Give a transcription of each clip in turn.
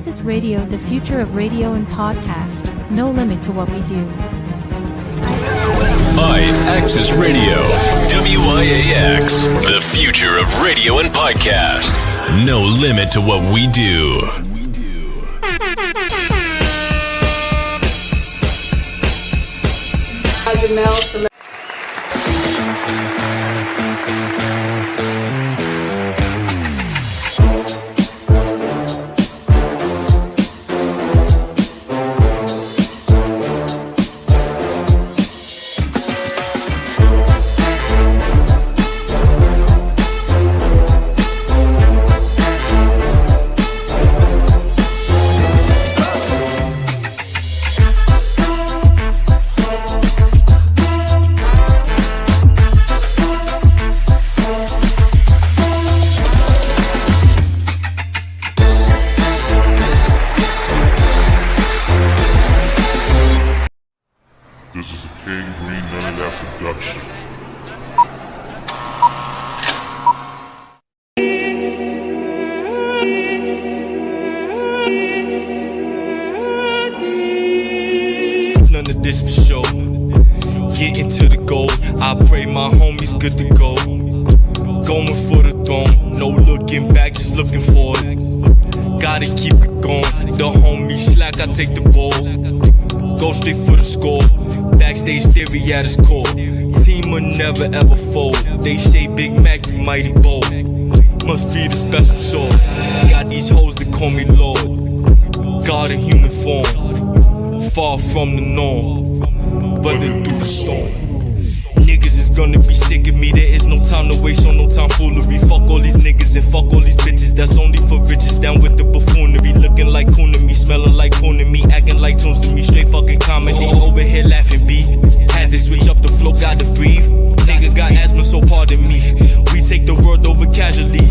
Access Radio, the future of radio and podcast. No limit to what we do. Access Radio, WYAX, the future of radio and podcast. No limit to what we do. None of this for sure. Getting to the goal. I pray my homies good to go. Going for the throne. No looking back, just looking forward. Gotta keep it going. The homie slack, I take the ball. Go straight for the score. Backstage theory at its core. Team will never ever fold. They say Big Mac, you mighty bold. Must be the special sauce. Got these hoes that call me Lord. God in human form. Far from the norm. But then through the storm. Niggas is gonna be sick of me. There is no time to waste on no time foolery. Fuck all these niggas and fuck all these bitches. That's only for riches. Down with the buffoonery. Looking like coon to me. Smelling like coon to me. Acting like tunes to me. Straight fucking comedy. Over here laughing B. Had to switch up the flow. Got to breathe. Nigga got asthma, so pardon me. We take the world over casually.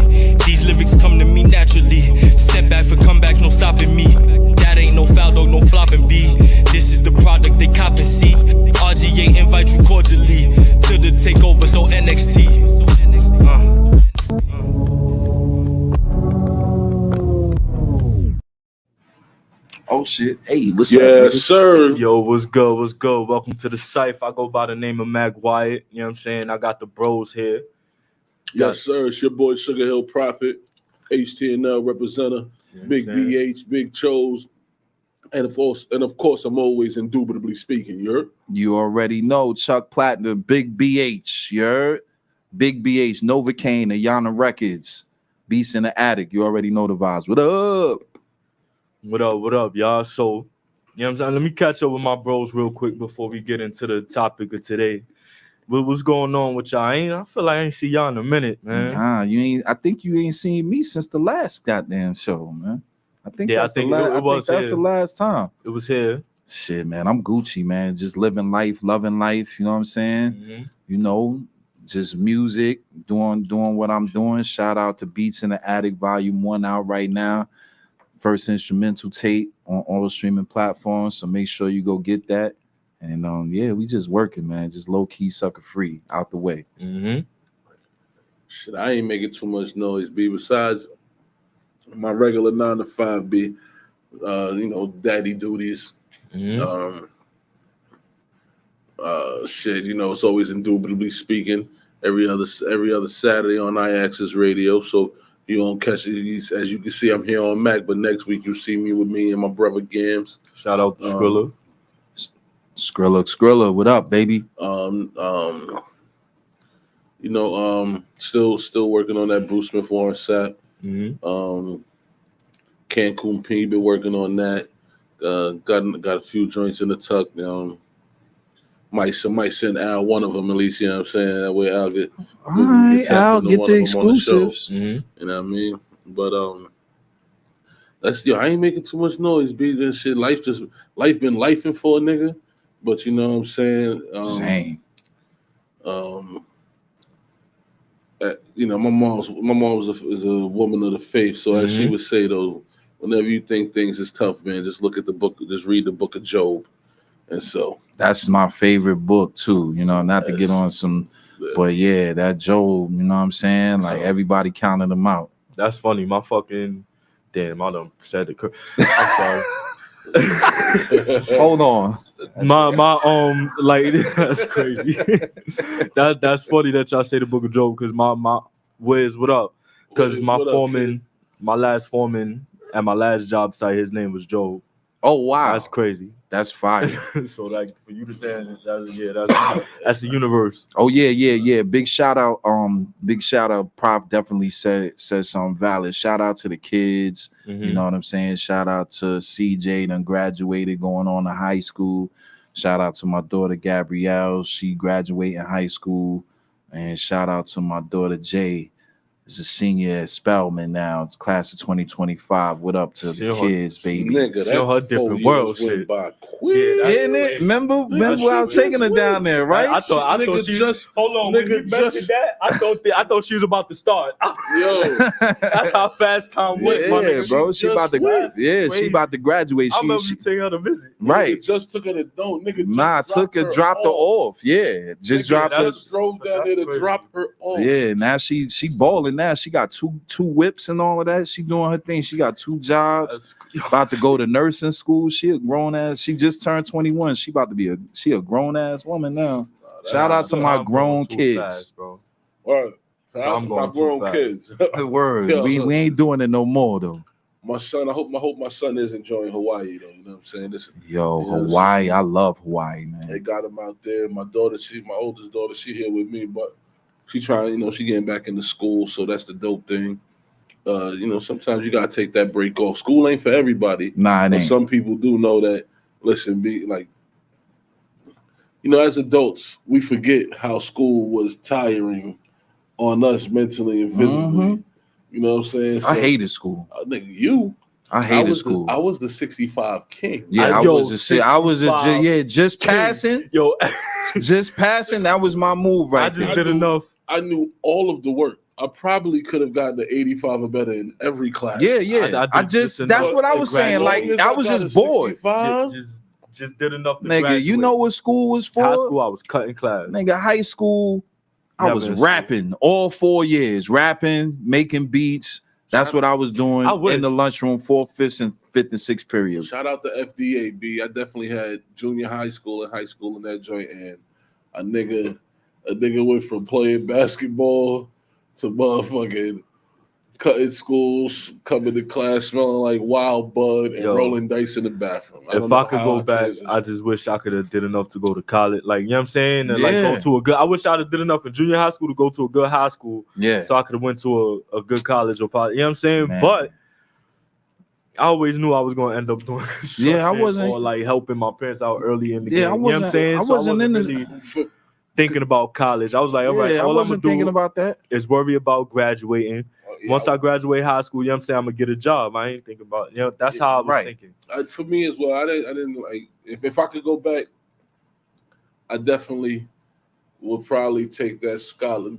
These lyrics come to me naturally. Setback for comebacks, no stopping me. That ain't no foul dog, no flopping B. This is the product they cop and see. RGA invite you cordially to the takeover, so NXT. Oh shit. Hey, what's up? Yes, sir. Yo, what's good? What's good? Welcome to the Cyph. I go by the name of MACK. You know what I'm saying? I got the bros here. Yes, sir. It's your boy Sugar Hill Prophet, HTNL representative, Big BH, Big Chose, and of course, I'm always indubitably speaking. You heard? You already know Chuck Platinum, Big BH. You heard? Big BH, Novocaine, Ayana Records, Beats in the Attic. You already know the vibes. What up? What up, y'all? So, you know what I'm saying? Let me catch up with my bros real quick before we get into the topic of today. What's going on with y'all? I feel like I ain't see y'all in a minute, man. Nah, you ain't. I think you ain't seen me since the last goddamn show, man. I think that's the last time. It was here. Shit, man. I'm Gucci, man. Just living life, loving life. You know what I'm saying? Mm-hmm. You know, just music, doing what I'm doing. Shout out to Beats in the Attic, Volume 1 out right now. First instrumental tape on all streaming platforms. So make sure you go get that. And yeah, we just working, man. Just low key, sucker free, out the way. Mm-hmm. Shit, I ain't making too much noise, B. Besides my regular 9 to 5, B. You know, daddy duties. Mm-hmm. Shit, you know, it's always indubitably speaking. Every other Saturday on Access Radio. So you don't catch it. As you can see, I'm here on MACK, but next week you see me with me and my brother Gams. Shout out to Skrilla. Skrilla, what up, baby? You know, still working on that Bruce Smith Warren sap. Mm-hmm. Cancun P, been working on that. Got a few joints in the tuck. Might send Al one of them at least. You know what I'm saying? That way Al get. All right, Al get the exclusives. Mm-hmm. You know what I mean? But that's I ain't making too much noise. Be this shit. Life been lifing for a nigga. But you know what I'm saying? Same. You know, my mom is a woman of the faith. So as she would say though, whenever you think things is tough, man, just look at the book. Just read the book of Job. And so that's my favorite book too. You know, not to get on some, but yeah, that Job. You know what I'm saying? Like everybody counted him out. That's funny. My fucking Damn, I done said the I'm sorry. Hold on. My like that's crazy. That's funny that y'all say the Book of Job because my Wiz, what up? Because my foreman, my last foreman at my last job site, his name was Job. Oh wow, That's crazy. That's fire. So like for you to say that's the universe. Oh yeah. Big shout out. Prof definitely said something valid. Shout out to the kids. You know what I'm saying? Shout out to CJ, done graduated, going on to high school. Shout out to my daughter Gabrielle. She graduating high school. And shout out to my daughter Jay. Is a senior at Spelman now. It's class of 2025. What up to the kids, baby? Nigga, Show her different world shit. By quick. Yeah, Isn't it? Remember I was taking her down there, right? I thought she just hold on. When you mentioned that, I thought she was about to start. Yo, that's how fast time went. Yeah, my nigga. bro. She about to graduate. I remember you taking her to visit. Right. Nigga just took her to nigga. Nah, dropped her off. Yeah, just dropped her. Drove down there to drop her off. Yeah, now she balling now. She got two whips and all of that. She doing her thing. She got 2 jobs. About to go to nursing school. She a grown ass. She just turned 21. She about to be a grown ass woman now. Shout out to my grown kids. Fast, bro. Word. Shout out to my grown kids. Word. We ain't doing it no more though. My son, I hope my son is enjoying Hawaii though. You know what I'm saying? Hawaii. I love Hawaii, man. They got him out there. My oldest daughter, she here with me, but she trying, she getting back into school, so that's the dope thing. Sometimes you gotta take that break off. School ain't for everybody. Nah, it ain't. Some people do know that. Listen, be like, as adults, we forget how school was tiring on us mentally and physically. Mm-hmm. You know what I'm saying? So, I hated school. I hated school. I was the 65 king. Yeah, just passing. Yo, just passing. That was my move right I just did enough. I knew all of the work. I probably could have gotten the 85 or better in every class. Yeah. I just that's what I was saying. Like I was just bored. Just did enough to nigga, graduate. you know what school was for? High school, I was cutting class. Nigga, high school, I was rapping all 4 years. Rapping, making beats. That's what I was doing in the lunchroom, 4th, 5th, and 6th period. Shout out to FDAB. I definitely had junior high school and high school in that joint, and a nigga went from playing basketball to motherfucking cutting schools, coming to class smelling like wild bud and rolling dice in the bathroom. If I could go back, I just wish I could have did enough to go to college. Like, you know what I'm saying? And like go to a good. I wish I'd have did enough in junior high school to go to a good high school. Yeah. So I could have went to a good college or probably, you know what I'm saying? Man. But I always knew I was going to end up doing construction I wasn't or like helping my parents out early in the game. I wasn't, you know what I'm saying? I wasn't really thinking about college. I was like, all right, all I'm gonna do thinking about that is worry about graduating. Once I graduate high school, you know what I'm saying, I'm gonna get a job. I ain't thinking about, that's how I was thinking. For me as well, I didn't like if I could go back, I definitely would probably take that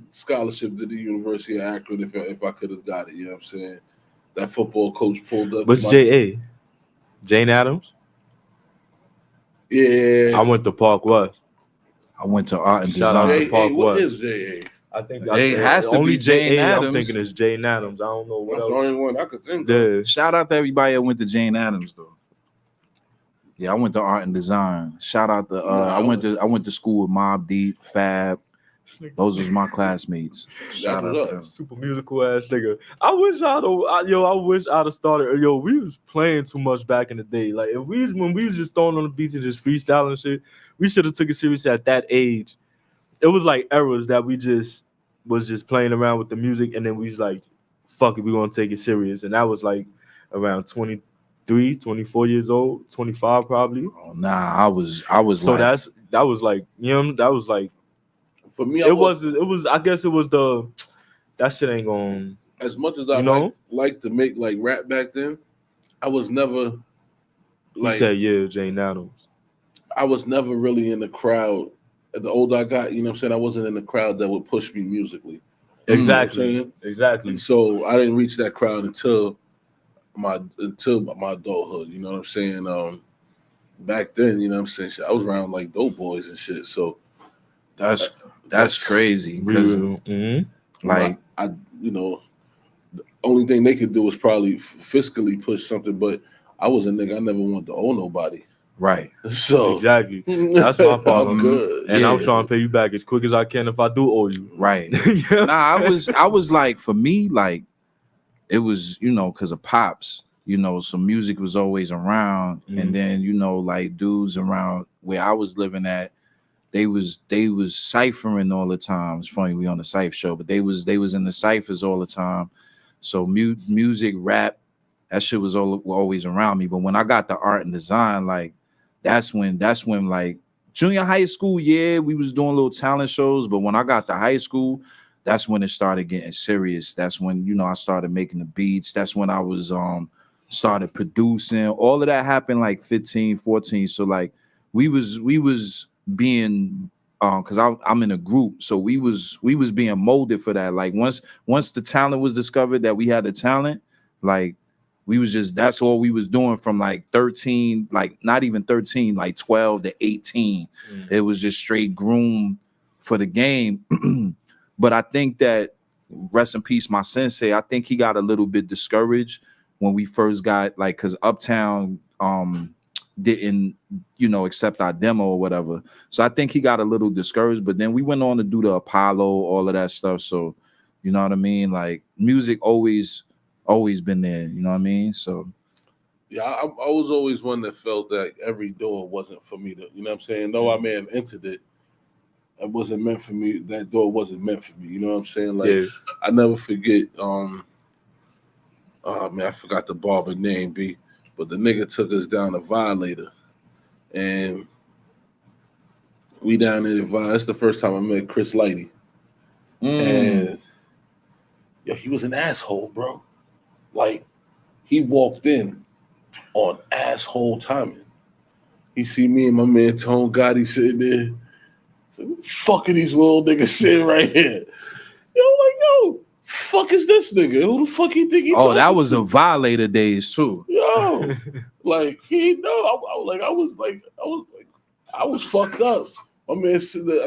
scholarship to the University of Akron if I could have got it. You know what I'm saying? That football coach pulled up. What's J.A.? Jane Addams? Yeah. I went to Park West. I went to art and Shout out design. to Park what West. is J.A.? I think it has to be Jane Addams. I'm thinking it's Jane Addams. I don't know what That's else. the only one I could think of. Yeah. Shout out to everybody that went to Jane Addams though. Yeah, I went to art and design. Shout out to I went to school with Mobb Deep, Fab. Those was my classmates. Shout out to them. Super musical ass nigga. I wish I'd have started. We was playing too much back in the day. Like when we was just throwing on the beats and just freestyling shit, we should have took it serious at that age. It was like eras that we was just playing around with the music, and then we was like, fuck it, we gonna take it serious. And that was like around 23, 24 years old, 25 probably. Oh, nah, I was so like, that was like, that was like, for me, it was I guess it was that shit ain't going. As much as I like to make like rap back then, I was never like. You said Jane Addams. I was never really in the crowd. The older I got, you know what I'm saying, I wasn't in the crowd that would push me musically. Exactly. You know what I'm saying? Exactly. And so I didn't reach that crowd until my adulthood. You know what I'm saying? Back then, you know what I'm saying, I was around like dope boys and shit. So that's crazy because like I only thing they could do was probably fiscally push something. But I was a nigga. I never wanted to owe nobody. Right. So Exactly. That's my problem. I'm good. And I'm trying to pay you back as quick as I can if I do owe you. Right. Yeah. Nah, I was like, for me, like, it was, you know, because of Pops, you know, so music was always around. And then, you know, like dudes around where I was living at, they was ciphering all the time. It's funny, we on the Cyph show, but they was in the ciphers all the time. So music, rap, that shit was always around me. But when I got the art and design, like, that's when like junior high school, yeah, we was doing little talent shows. But when I got to high school, that's when it started getting serious. That's when, you know, I started making the beats. That's when I was started producing. All of that happened like 15, 14. So like we was being because I'm in a group, so we was being molded for that. Like once the talent was discovered that we had the talent, like we was just, that's all we was doing from like 13, like not even 13, like 12 to 18. It was just straight groomed for the game. But I think that, rest in peace, my sensei, I think he got a little bit discouraged when we first got, like, because Uptown didn't, you know, accept our demo or whatever. So I think he got a little discouraged, but then we went on to do the Apollo, all of that stuff. So, you know what I mean? Like, music always been there, you know what I mean? So yeah, I was always one that felt that every door wasn't for me to, you know what I'm saying? Though I may have entered it, it wasn't meant for me. That door wasn't meant for me. You know what I'm saying? Like, I never forget. Oh man, I forgot the barber name, B. But the nigga took us down to Violator, and we down there. That's the first time I met Chris Lighty, and yeah, he was an asshole, bro. Like, he walked in on asshole timing. He see me and my man Tone Gotti sitting there. So, what the fuck are these little niggas sitting right here? Yo, fuck is this nigga? Who the fuck you think he? Oh, that was the Violator days too. Yo, like he know. I was fucked up. My man, I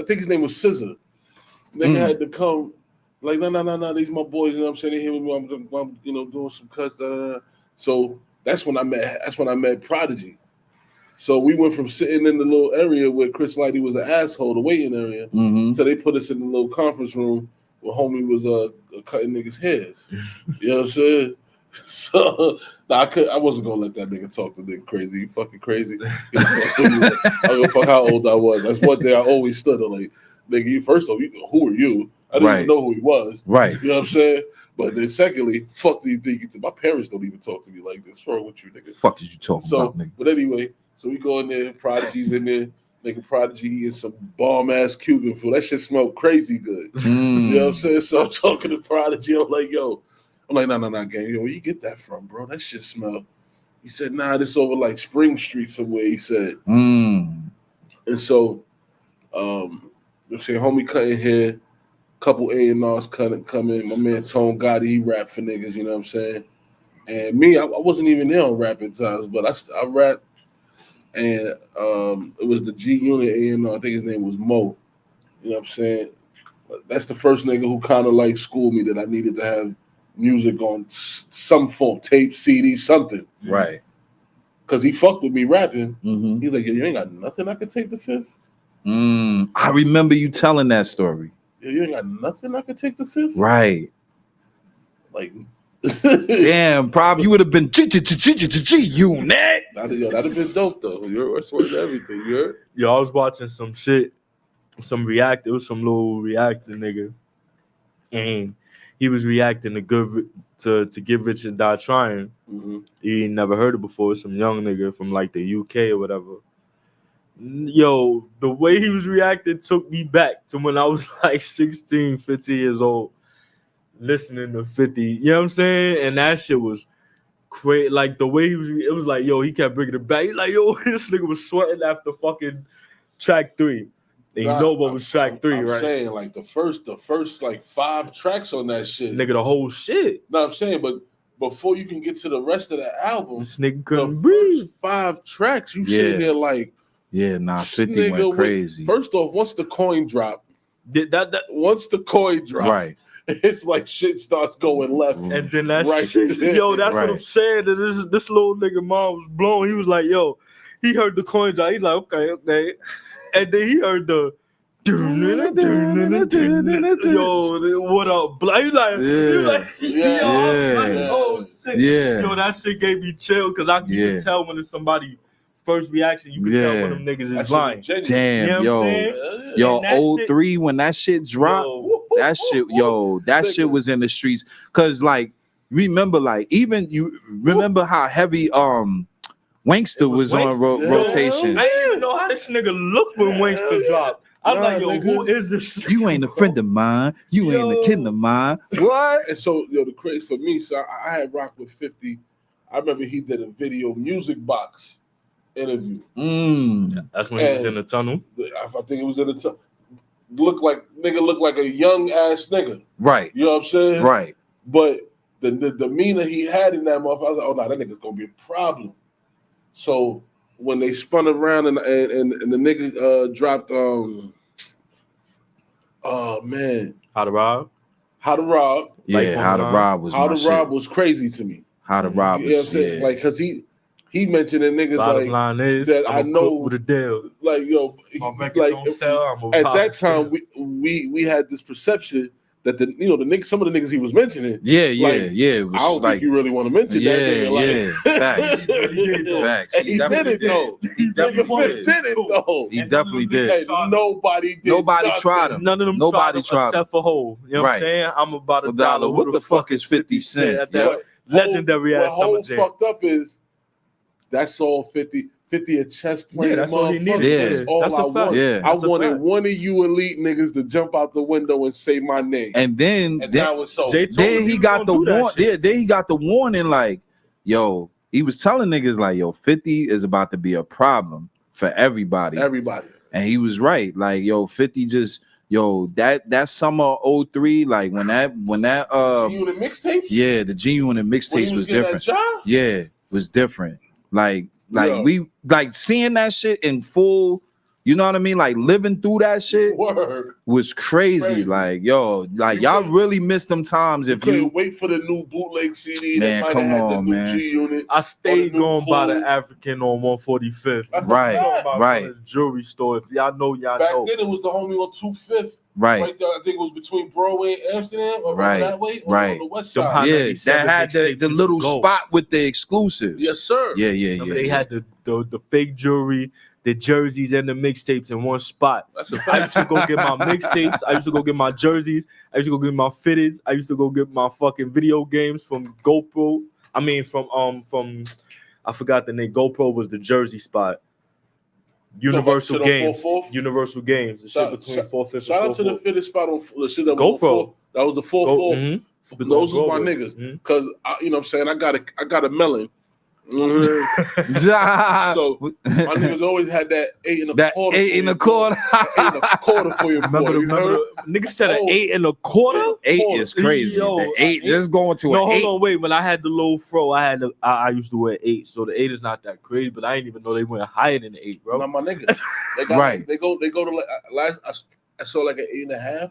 think his name was Scissor. Nigga had to come. Like, no, these my boys. You know what I'm saying? They here with me. I'm you know, doing some cuts. So that's when I met Prodigy. So we went from sitting in the little area where Chris Lighty was an asshole, the waiting area, so they put us in the little conference room where homie was cutting niggas' hairs. You know what I'm saying? So I wasn't gonna let that nigga talk to nigga crazy. You fucking crazy. I don't give a fuck how old I was. That's one thing I always stood on. Like, nigga, you first off, who are you? I didn't even know who he was. Right. You know what I'm saying? But then secondly, fuck do you think you? My parents don't even talk to me like this. What's wrong with you, nigga? Fuck is you talking about, nigga? But anyway. So we go in there, Prodigy's in there, nigga Prodigy eating some bomb-ass Cuban food. That shit smelled crazy good. You know what I'm saying? So I'm talking to Prodigy. I'm like, no, gang. Yo, where you get that from, bro? That shit smell. He said, nah, this over like Spring Street somewhere, he said. And so, I'm saying, homie cutting hair, couple A&Rs come in. My man Tone Gotti, he rap for niggas, you know what I'm saying? And me, I wasn't even there on rapping times, but I rapped. And it was the G Unit A&R. I think his name was Mo. You know what I'm saying? That's the first nigga who kind of like schooled me that I needed to have music on some form, tape, CD, something. Right. Because he fucked with me rapping. He's like, you ain't got nothing I could take the fifth? I remember you telling that story. Yeah, you ain't got nothing I could take the fifth? Right. Like, damn, Prob, you would have been G-Unit. That'd have been dope though. You're worth everything. You heard? Yo, I was watching some shit, some react. It was some little reactor nigga, and he was reacting to Get Rich or Die Trying. He never heard it before. Some young nigga from like the UK or whatever. Yo, the way he was reacting took me back to when I was like 16, 15 years old. Listening to 50, you know what I'm saying? And that shit was crazy. Like, the way he was, it was like, yo, he kept bringing it back. He's like, yo, this nigga was sweating after fucking track 3. And you know what was track 3, right? I'm saying, like, the first like 5 tracks on that shit. Nigga, the whole shit. No, I'm saying, but before you can get to the rest of the album, this nigga couldn't breathe. First 5 tracks, you sitting there like, 50 went crazy. First off, once the coin dropped, once the coin dropped, right. it's like shit starts going left. And then that Right. shit, yo, that's what I'm Right. saying. That this little nigga mom was blown. He was like, yo, he heard the coin drop. He's like, okay. And then he heard the yo, what up? He like, oh shit. Yeah. Yo, that shit gave me chill because you can tell when it's somebody first reaction. You can tell when them niggas is lying. Damn, You know what I'm yo. saying? Yo, And that old shit- 03 when that shit dropped, that shit was in the streets. Cause like remember, like even you remember how heavy Wankster was on rotation. I didn't even know how this nigga looked when Wankster dropped. I was like, yo, who is this shit? You ain't a friend of mine. You ain't a kid of mine. What? And so, the craze for me, so I had rocked with 50. I remember he did a video music box interview. That's when he was in the tunnel. I think it was in the tunnel. Looked like a young ass nigga. Right. You know what I'm saying? Right. But the demeanor he had in that motherfucker, I was like, oh no, that nigga's gonna be a problem. So when they spun around and the nigga dropped oh man, How to rob? Yeah, Like, How to Rob was How my to shit. Rob was crazy to me. How to Rob You know what I'm was saying? yeah. Like, cause he mentioned that niggas Bottom like line is that I'm I a know cook with a deal. like yo, My record like don't sell. I'm a at pop that star. time we had this perception that the niggas, some of the niggas he was mentioning. Yeah. Like, It I was don't like think you really want to mention that nigga. Like, Facts. Facts. And he did it though. He definitely Nigga did it though. He definitely did. And nobody did. Nobody nothing. tried him. None of them Nobody tried tried. except for Hov. You know what I'm Right. saying? I'm about a $1. dollar. What the fuck is 50 cent? At that Yeah. legendary What ass summer Hov jam. fucked up is that's all 50 a chess playing. Yeah, that's all he needed. Yeah. That's all That's a I fact. wanted. Yeah. I That's a wanted fact. one of you elite niggas to jump out the window and say my name. And then now it's so. Jay told then him he was got the gonna do that warning. shit. Then he got the warning like, yo, he was telling niggas like, yo, 50 is about to be a problem for everybody. And he was right. Like, yo, 50 just that summer 03, like when that G-Unit mixtapes? yeah, the G-Unit When he mixtapes was getting different. that job? Yeah, was different. Like Yeah. we like seeing that shit in full, you know what I mean? Like living through that shit Word. was crazy. Crazy. Like, yo, like You y'all couldn't- really missed them times if Couldn't you wait for the new bootleg CD Man, that might come have had on, the new man. G-Unit. I stayed Or the new going by the Hov. African on 145th. Right, right. The jewelry store. If y'all know, y'all Back know. then it was the homie on 2/5. right. Right there, I think it was between Broadway and Amsterdam, or Right, that way, or right. on the west Them side. hot Yeah, 97 that had mixtapes the used to little go. spot with the exclusives. Yes, sir. Yeah. Remember they had the fake jewelry, the jerseys, and the mixtapes in one spot. That's a I fact. used to go get my mixtapes. I used to go get my jerseys. I used to go get my fitteds. I used to go get my fucking video games from GoPro. I mean, from I forgot the name. GoPro was the jersey spot. Universal Shit on Games. 4/4? Universal Games. The shit Shout- between shout- 4/5 Shout out and to the 4/4. fittest spot on the shit that was GoPro. 4/4. That was the 4/4. Mhm. Those was my GoPro. niggas. Mhm. Cause you know what I'm saying, I got a melon. Mhm. Yeah. So my niggas always had that 8 and a that quarter. 8 and a quarter. 8 and a quarter for your boy. Remember You heard? niggas said an Oh. 8 and a quarter? 8 is crazy. Yo, the 8 8 just going to No, an 8. hold on, wait. When I had the low fro, I used to wear 8, so the 8 is not that crazy. But I didn't even know they went higher than the 8, bro. Not my niggas. They got, Right. They go to like last. I saw like an 8.5.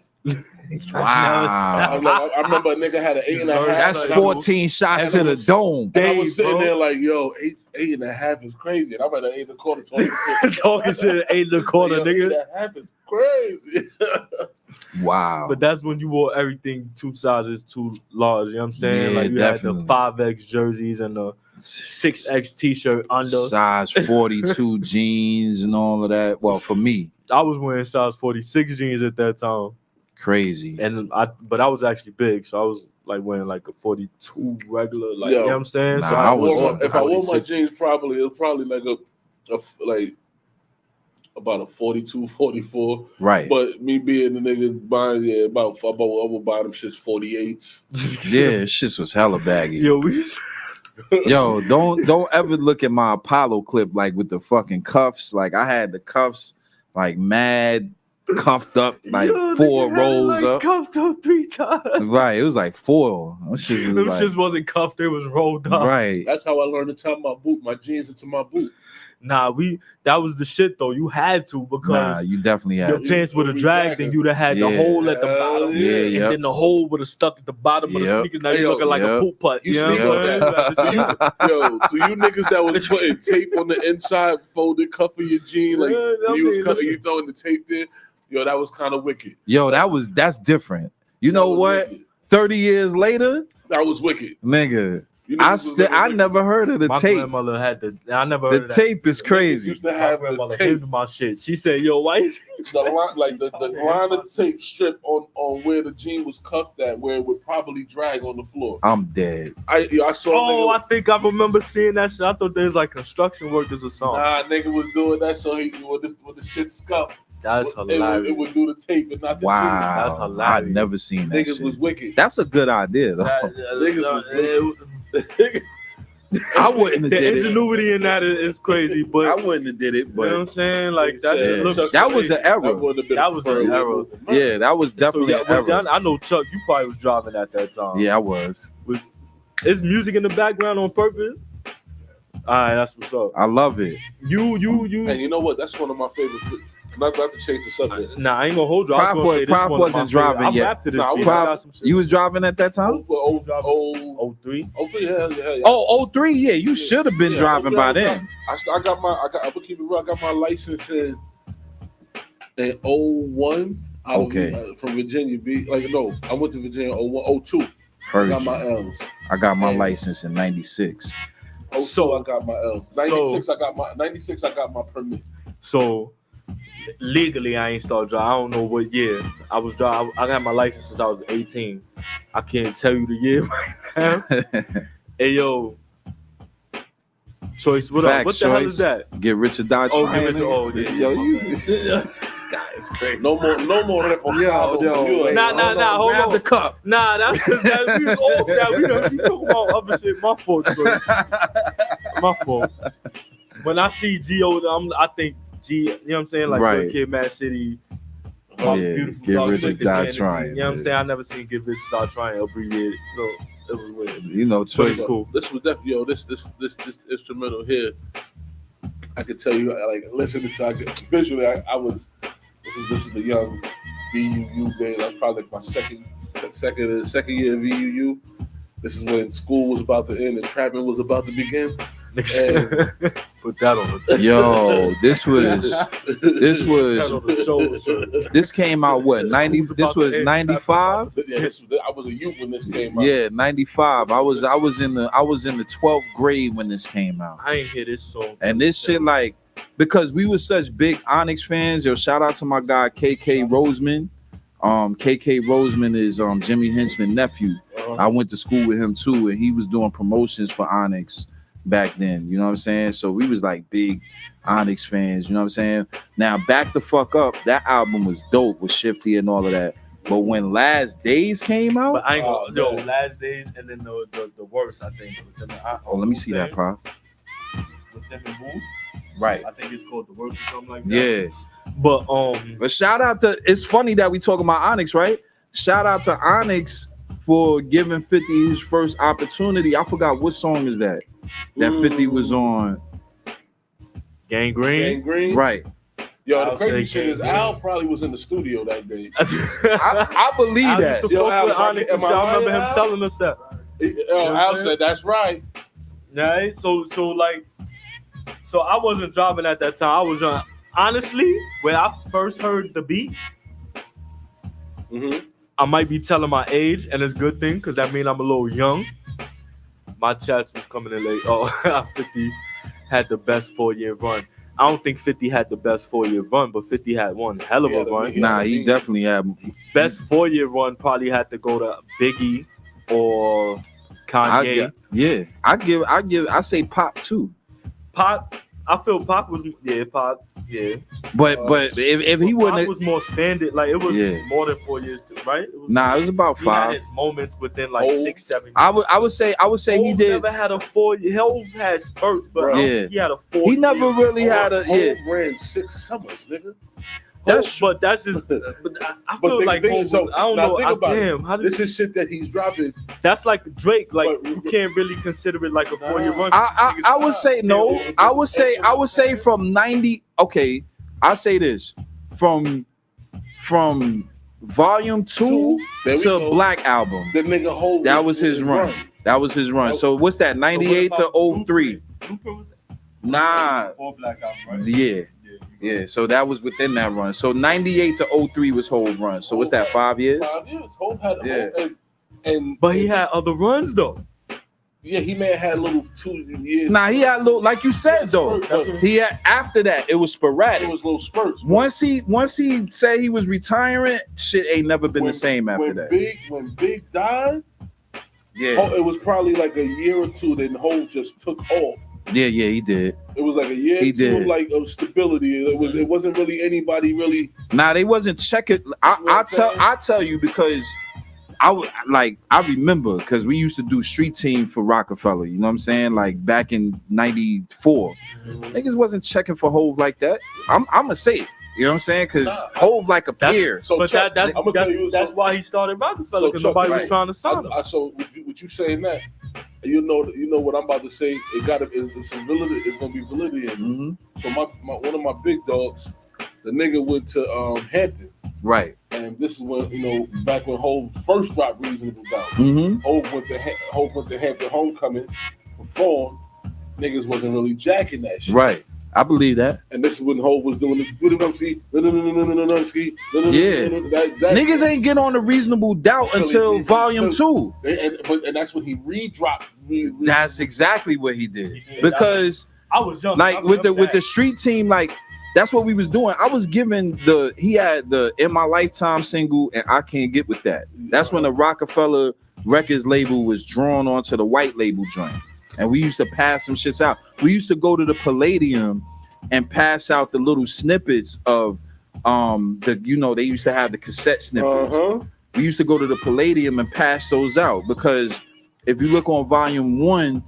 Wow. I remember a nigga had an 8.5. That's and I was- 14 shots and to I the was- dome. And I was sitting bro. there like, yo, 8.5 is crazy. And I'm at an 8 and a quarter. Talking shit at 8 and a quarter, Yo, nigga. 8.5 is crazy. Wow. But that's when you wore everything 2 sizes too large. You know what I'm saying? Yeah, like you definitely. had the 5X jerseys and the 6X t-shirt under. Size 42 jeans and all of that. Well, for me, I was wearing size 46 jeans at that time, crazy. but I was actually big, so I was like wearing like a 42 regular, like Yo, you know what I'm saying. nah, so I was if I wore my 46. jeans properly, it was probably like like about a 42, 44. Right. But me being the nigga buying, I would buy them shits 48s. Yeah, shit was hella baggy. Yo, we used Yo, don't ever look at my Apollo clip like with the fucking cuffs. Like I had the cuffs like mad cuffed up like Yo, 4 nigga had it, rolls like, up. Cuffed up 3 times. Right, it was like 4. Them shits was Them like, shits wasn't cuffed, they was rolled up. right. That's how I learned to tie my jeans into my boot. Nah, that was the shit though. You had to because Nah, you definitely your had to. chance would have dragged and you'd have had the Yeah. hole at the bottom. Yeah, and yep. then the hole would have stuck at the bottom of the Yep. sneakers. Now Hey, you yo, looking like a yep. poop putt. You You know speak what I'm of saying? So you niggas that was putting tape on the inside, folded cuff of your jean, like Yeah, when you was I mean, cutting, you listen. throwing the tape there. Yo, that was kind of wicked. Yo, that's different. You know That was what? wicked. 30 years later, That was wicked. nigga, You I niggas was looking I wicked. never heard of the My tape. grandmother had I never heard The of that. tape is Niggas crazy. used to My have the grandmother tape, hated my shit. She said, "Yo, why?" the line, like the line of tape strip on where the jean was cuffed at, where it would probably drag on the floor. I'm dead. I saw. Oh, nigga, I think I remember seeing that shit. I thought there was like construction workers or something. Nah, nigga was doing that so he when the shit scuffed. That's hilarious. It would do the tape and not the Wow. That's hilarious. I've never seen that jeans. Niggas shit. was wicked. That's a good idea though. Niggas was I wouldn't have the did it. ingenuity in that is crazy, but I wouldn't have did it, you know what I'm but saying? Like that Yeah, shit looks Chuck that was an error. That was an error. Yeah, that was definitely So, an yeah, error. I know Chuck, you probably was driving at that time. Yeah, I was. Is music in the background on purpose? All right, that's what's up. I love it. You. And you know what? That's one of my favorite. Not to change the subject. Nah, I ain't gonna hold you. I was gonna say this Prof one wasn't of my favorite. driving I yet. rapped to this Nah, beat. I Prof, got some shit. You was driving at that time? Oh, 03? yeah. Oh, 03, yeah. You should have been Yeah, driving 03, by I then. I'm gonna keep it real. I got my license in 01. Okay. From Virginia Beach. I went to Virginia 01, 02. I Heard got you. my L's. I got my Yeah. license in 96. 02, So- I got my L's. 96, I got my permit. So legally, I ain't started driving. I don't know what year I was driving. I got my license since I was 18. I can't tell you the year right now. Hey yo, Choice, what up? Facts, What the hell Choice. is that? Get rich or die Oh, trying. give it to nigga. Yo, you. This guy is crazy. No more reposado. wait, Nah, hold grab on. the cup. Nah, that's because we was off that. We talking about other shit. My fault, Choice. My fault. When I see G.O., I think G, you know what I'm saying? Like Right. Good Kid, Mad City. Yeah, Beautiful Get Dark Rich or Twisted Die Fantasy, Trying, You know what I'm yeah. saying? I never seen Get Rich or Die Trying abbreviated, so it was weird. You know, But Choice. it's cool. This was definitely this instrumental here. I could tell you, like, listening to visually, I was. This is the young VUU days. I was probably like my second year of VUU. This is when school was about to end and trapping was about to begin. Put that on the Yo, this was That on the show. this came out what 90? This was 95. Yeah, I was a youth when this came out. Yeah, 95. I was in the 12th grade when this came out. I ain't hear this song. And this shit, like, because we were such big Onyx fans. Yo, shout out to my guy KK Roseman. KK Roseman is Jimmy Henchman's nephew. I went to school with him too, and he was doing promotions for Onyx back then. You know what I'm saying? So we was like big Onyx fans. You know what I'm saying? Now, Back the Fuck Up, that album was dope with Shifty and all of that. But when Last Days came out, But I ain't gonna man. Last Days and then the worst, I think. let me see that, Prof. With them and Wu. Right. I think it's called The Worst or something like that. Yeah. But But shout out to, it's funny that we talking about Onyx, right? Shout out to Onyx for giving 50 his first opportunity. I forgot what song is that 50 was on. Gang Green. Gang Green. Right. Yo, the I'll crazy say shit is Gang Al probably was in the studio that day. I believe I that. used to Yo, fuck with Al, Onyx and am I shit. I remember right, him Al? telling us that. Al said that's right. Right? So I wasn't driving at that time. I was young. Honestly, when I first heard the beat, Mm-hmm. I might be telling my age, and it's a good thing because that means I'm a little young. My chats was coming in late. Oh, 50 had the best 4-year run. I don't think 50 had the best 4-year run, but 50 had one hell of a run. Nah, he definitely had. Best 4-year run probably had to go to Biggie or Kanye. I say Pop too. Pop, I feel Pop was Pop. But if he Pop wouldn't, was more spanded. Like it was Yeah. more than 4 years, right? It was, nah, it was about he had 5. his moments within like Oh. 6, 7 years. I would say he Hov did. never had a 4-year. Hov had spurts, but I don't Yeah. think he had a 4. He never really had a Hov ran 6 summers, nigga. but that's just. But I feel like Hov, so, I don't now know. think about it. Damn, how did This is shit that he's dropping. that's like Drake. Like But- you can't really consider it like a 4-year run. I would say no. I would say from 90. Okay, I say this from volume 2 There we to go. Black Album. The nigga Hov. That was his run. That was his run. So what's that? 98 to 03. Nah. Before Black Album, right? Yeah. Yeah. So that was within that run. So 98 to 03 was Hov run. So what's that? 5 years? 5 years. Hov had Yeah. and But he had other runs though. yeah, he may have had a little 2 years. Nah, he had a little, like you said though. That's what- He had after that, it was It sporadic. was little spurts. Once he said he was retiring, shit ain't never been the same after when that. When Big died, Yeah. it was probably like a year or two. Then Hov just took off. Yeah, he did. It was like a year He or two did. like of stability. It wasn't really anybody really. Nah, they wasn't checking. I tell you because I remember because we used to do street team for Rockefeller. You know what I'm saying? Like back in '94, niggas wasn't checking for Hov like that. I'm gonna say it. You know what I'm saying? Because Hov like a peer. So But Chuck, that's I'm gonna tell you that's something. why he started Rockefeller, because So Chuck, nobody right. was trying to sign him. So with you saying that, you know what I'm about to say. It got to it's some validity. It's gonna be validity in it. Mm-hmm. So my one of my big dogs, the nigga went to Hampton, Right. and this is when back when Hov first dropped Reasonable Doubt. Mm-hmm. Hov went to Hampton homecoming, performed. Niggas wasn't really jacking that shit. Right. I believe that. And this is when Hov was doing this. Niggas ain't get on the Reasonable Doubt until volume 2. And that's when he redropped. That's exactly what he did. Because I was young. like with the street team, like that's what we was doing. I was giving he had the In My Lifetime single and I Can't Get With That. That's when the Rockefeller Records label was drawn onto the white label joint. And we used to pass some shits out. We used to go to the Palladium and pass out the little snippets of they used to have the cassette snippets. We used to go to the Palladium and pass those out because if you look on volume 1,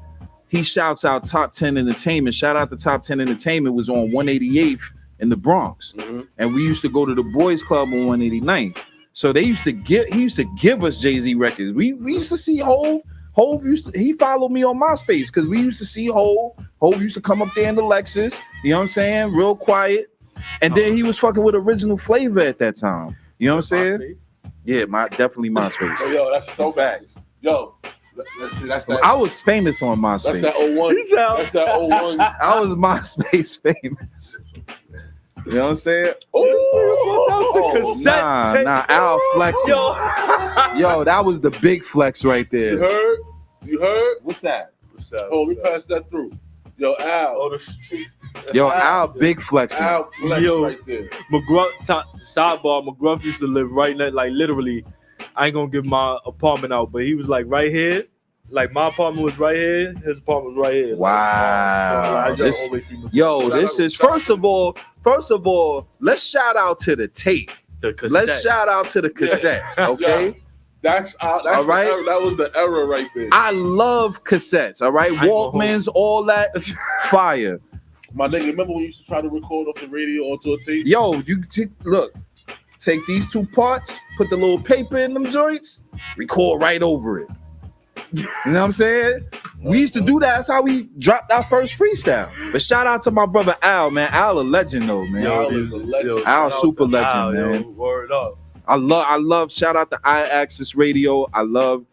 he shouts out Top 10 Entertainment. Shout out to Top 10 Entertainment was on 188th in the Bronx. And we used to go to the Boys Club on 189th. So he used to give us Jay-Z records. We used to see Hov he followed me on MySpace because we used to see Hov. Hov used to come up there in the Lexus, you know what I'm saying? Real quiet. And then he was fucking with Original Flavor at that time. You know what I'm saying? Yeah, definitely MySpace. So, yo, that's no facts. Yo, that's that. I was famous on MySpace. That's that 01. That's that 01. I was MySpace famous. You know what I'm saying? Nah, Al flexing. Yo, that was the big flex right there. You heard? What's that? Oh, let me pass that through. Yo, Al. Yo, Al big flexing. Al flex right there. Sidebar, McGruff used to live right next, like literally, I ain't gonna give my apartment out, but he was like right here. Like my apartment was right here, his apartment was right here. Wow. Like, this is first of all, let's shout out to the tape. The cassette. Let's shout out to the cassette, okay? Yeah. That's all right. That was the era right there. I love cassettes, all right? Walkmans, all that fire. My nigga, remember when you used to try to record off the radio onto a tape? Yo, look, take these two parts, put the little paper in them joints, record right over it. You know what I'm saying? We used to do that. That's how we dropped our first freestyle. But shout out to my brother Al, man. Al a legend though, man. Al is a legend. Al super legend, man. Yo, word up. I love shout out to iAccess Radio. I love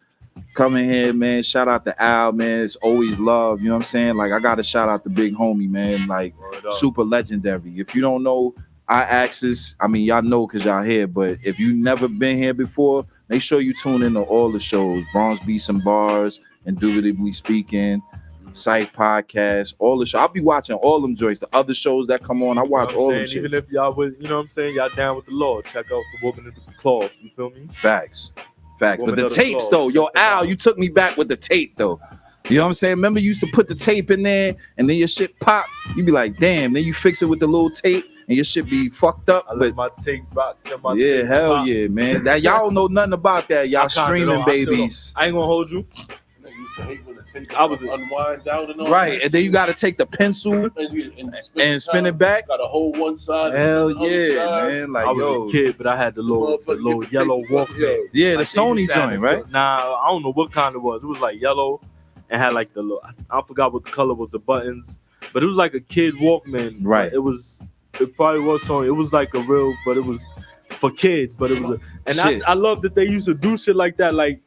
coming here, man. Shout out to Al, man. It's always love. You know what I'm saying? Like I gotta shout out the big homie, man. Like super legendary. If you don't know iAccess, I mean y'all know because y'all here, but if you never been here before, make sure you tune in to all the shows, Bronx Beats and Bars, Indubitably Speaking, Cyph Podcast, all the shows. I'll be watching all them joints. The other shows that come on, I watch all them shit. Even if y'all would, you know what I'm saying, y'all down with the law, check out the Woman of the Claws. You feel me? Facts. But Woman the of the tapes Claws. though, yo, Al, you took me back with the tape though. You know what I'm saying? Remember you used to put the tape in there and then your shit pop. You be like, damn, then you fix it with the little tape and your shit be fucked up. I But let my tape rock. yeah, hell pop. Yeah, man. That y'all don't know nothing about that. Y'all streaming babies. I ain't gonna hold you. Nigga used to hate when the I was unwind down and all Right, that. and then you got to take the pencil and spin it back. Got to hold one side. Hell and the other yeah, side. man! Like I was a kid, but I had the little motherfucker yellow get the tape, Walkman. yeah, the Like, they Sony used to have joint, the- right? Nah, I don't know what kind it was. It was like yellow and had like the little. I forgot what the color was, the buttons, but it was like a kid Walkman. Right. It probably was Sony. It was like a real, but it was for kids. But it was, Shit. I love that they used to do shit like that. Like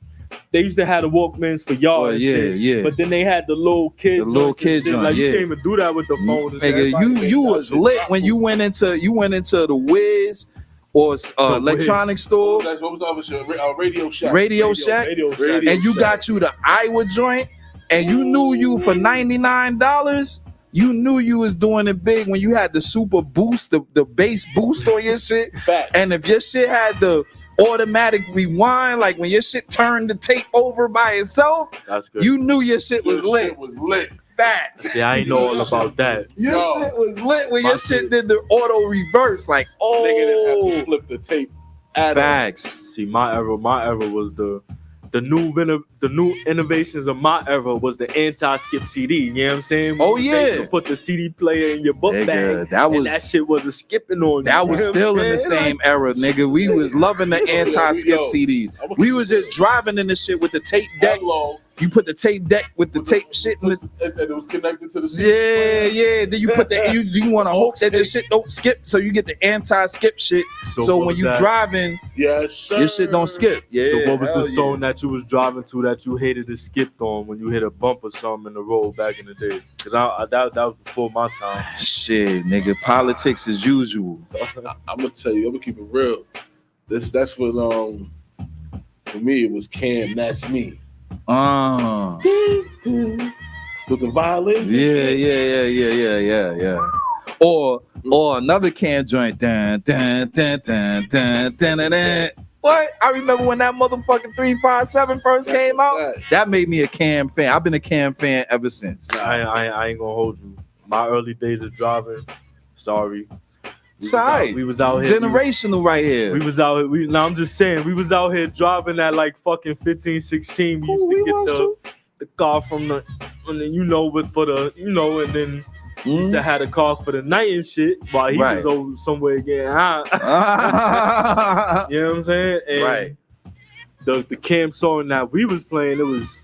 they used to have the Walkmans for y'all. Well, and yeah, shit, yeah. but then they had the little kid, The little joints and kid shit. joint, Like you yeah. can't even do that with the phone. and shit. Nigga, Everybody you think that was shit lit drop when you went into the Wiz or electronic store, What was the other shit? Radio Shack. Radio Shack, Radio Shack. and you got you the Iowa joint, and you knew you for $99. You knew you was doing it big when you had the super boost, the bass boost on your shit. Fact. And if your shit had the automatic rewind, like when your shit turned the tape over by itself, That's good. you knew your shit was Your lit. shit was lit. Facts. See, I ain't know all about that. Your Yo. shit was lit when My your shit shit- did the auto reverse. Like, Nigga didn't have to oh, flip the tape. At all. facts. See, my era was the new innovations of my era was the anti-skip CD. You know what I'm saying? Oh, They yeah. could put the CD player in your book Nigga, bag. that and was- that shit wasn't skipping on. That you. was You know still what in I'm the saying? same era, nigga. We was loving the anti-skip Yo. CDs. I'ma We keep was it just driving in the shit with the tape deck. Hello. You put the tape deck with the tape shit in the. And it was connected to the CD Yeah, player. yeah. Then you put the you want to hope that the shit don't skip, so you get the anti-skip shit. So what when was you that? driving, Yes, sir. your shit don't skip. Yeah. So what was hell the song that you was driving to that you hated it skipped on when you hit a bump or something in the road back in the day? Because that was before my time. yeah. Shit, nigga. Politics as usual. I'm gonna tell you. I'm gonna keep it real. That's what for me it was Cam. That's me. With the violins. Yeah. Or another can joint. Dun, dun, dun, dun, dun, dun, dun, dun. What? I remember when that motherfucking 357 first came out. That made me a Cam fan. I've been a Cam fan ever since. I ain't gonna hold you. My early days of driving, sorry. Sorry. We was out It's here. generational right here. We was out. Now I'm just saying, we was out here driving at like fucking 15, 16. We used Who to we get was the car from the, and then but for the, and then we used to have a car for the night and shit while he Right. was over somewhere getting high. You know what I'm saying? And Right. The Cam song that we was playing, it was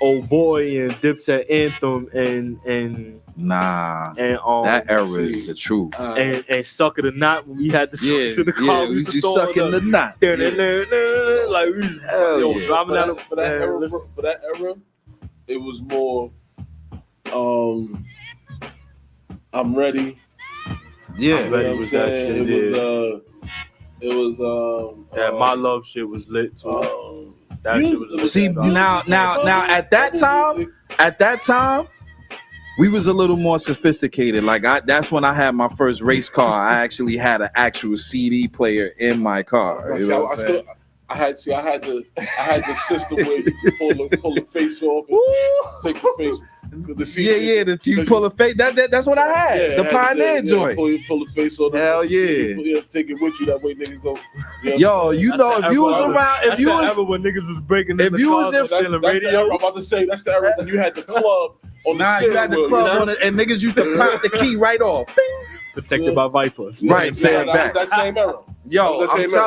Old Boy and Dipset Anthem and Nah. and That era is the truth. and Sucker the Knot when we had the Yeah, songs in the car. yeah, we used to just throw sucking on the knot. Yeah. Yeah. Like we was Hell yeah. driving out for that era, it was more. I'm ready. Yeah. I'm ready You know with what I'm that saying? shit. It was My Love shit was lit too. That shit was lit. See, now at that time, we was a little more sophisticated. Like that's when I had my first race car. I actually had an actual CD player in my car. You know what I'm saying? I had the system where you could pull the face off and take the face. The CD. You pull a face. That's what I had. Yeah, The had Pioneer joint. Pull the face off. Hell Yeah, take it with you. That way niggas don't. Yo, you That's know, the if you was era- around, if that's you the was, era when niggas was breaking if in the you was cars in- and stealing That's the era. radios. I'm about to say that's the era when you had the club on the nah, you had the steering club wheel, on it, and niggas used to pop the key right off. Bing. Protected by Vipers. Right, stand back. That same era. Yo, That was the I'm same era.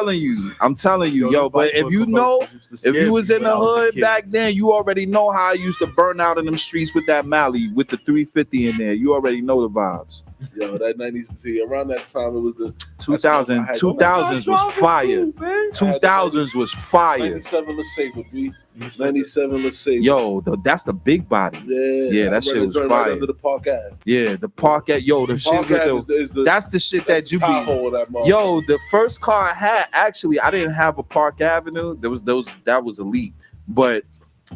telling you, yo. But if you know, if you was in the hood back then, you already know how I used to burn out in them streets with that Mally, with the 350 in there. You already know the vibes. Yo, that 90s. See, around that time it was the 2000s was fire. 2000s was fire. 97 LeSabre, B. 97 LeSabre. Yo, that's the big body. Yeah, that I shit ran was the joint fire. Right under the Park Ave. Yeah, the Park at the shit Park with Ave the. is the That's the shit that you be. Tahoe of that motherfucker. Yo, the first car I had, actually, I didn't have a Park Avenue. That was elite. But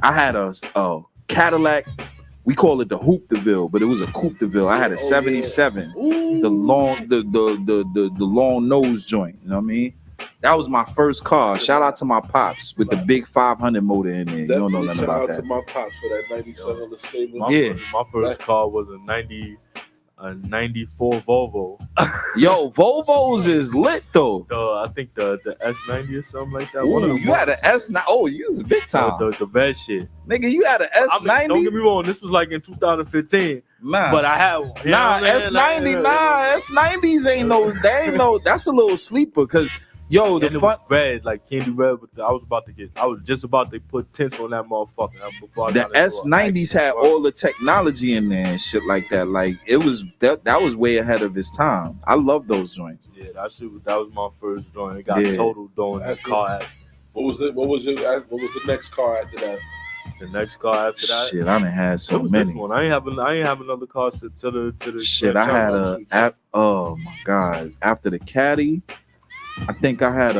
I had a Cadillac. We call it the Hoop DeVille, but it was a Coupe DeVille. I had a 77, the long nose joint. You know what I mean? That was my first car. Shout out to my pops with the big 500 motor in there. You don't know nothing about Shout out that. to my pops for that 97 LeSabre. My first car was a a 94 Volvo. Yo, Volvos is lit though. I think the S90 or something like that. One of Ooh, them you had an S9. Oh, you was big time. the red shit. Nigga, you had an S90. I mean, don't get me wrong, this was like in 2015. Nah. But I had one. You know Nah, what I'm saying? S90, S90s ain't no, they ain't no, that's a little sleeper, cause yo, the And it fun, was red, like candy red. I was just about to put tints on that motherfucker before I the got into an S90s accident, had bro. all the technology in there and shit like that. Like it was that was way ahead of its time. I love those joints. Yeah, that was my first joint. It got Yeah. totaled during that car accident. What was the next car after that? The next car after that. Shit, I done had It so was many. this one. I ain't have another car to the Shit, I had oh my god. After the Caddy, I think I had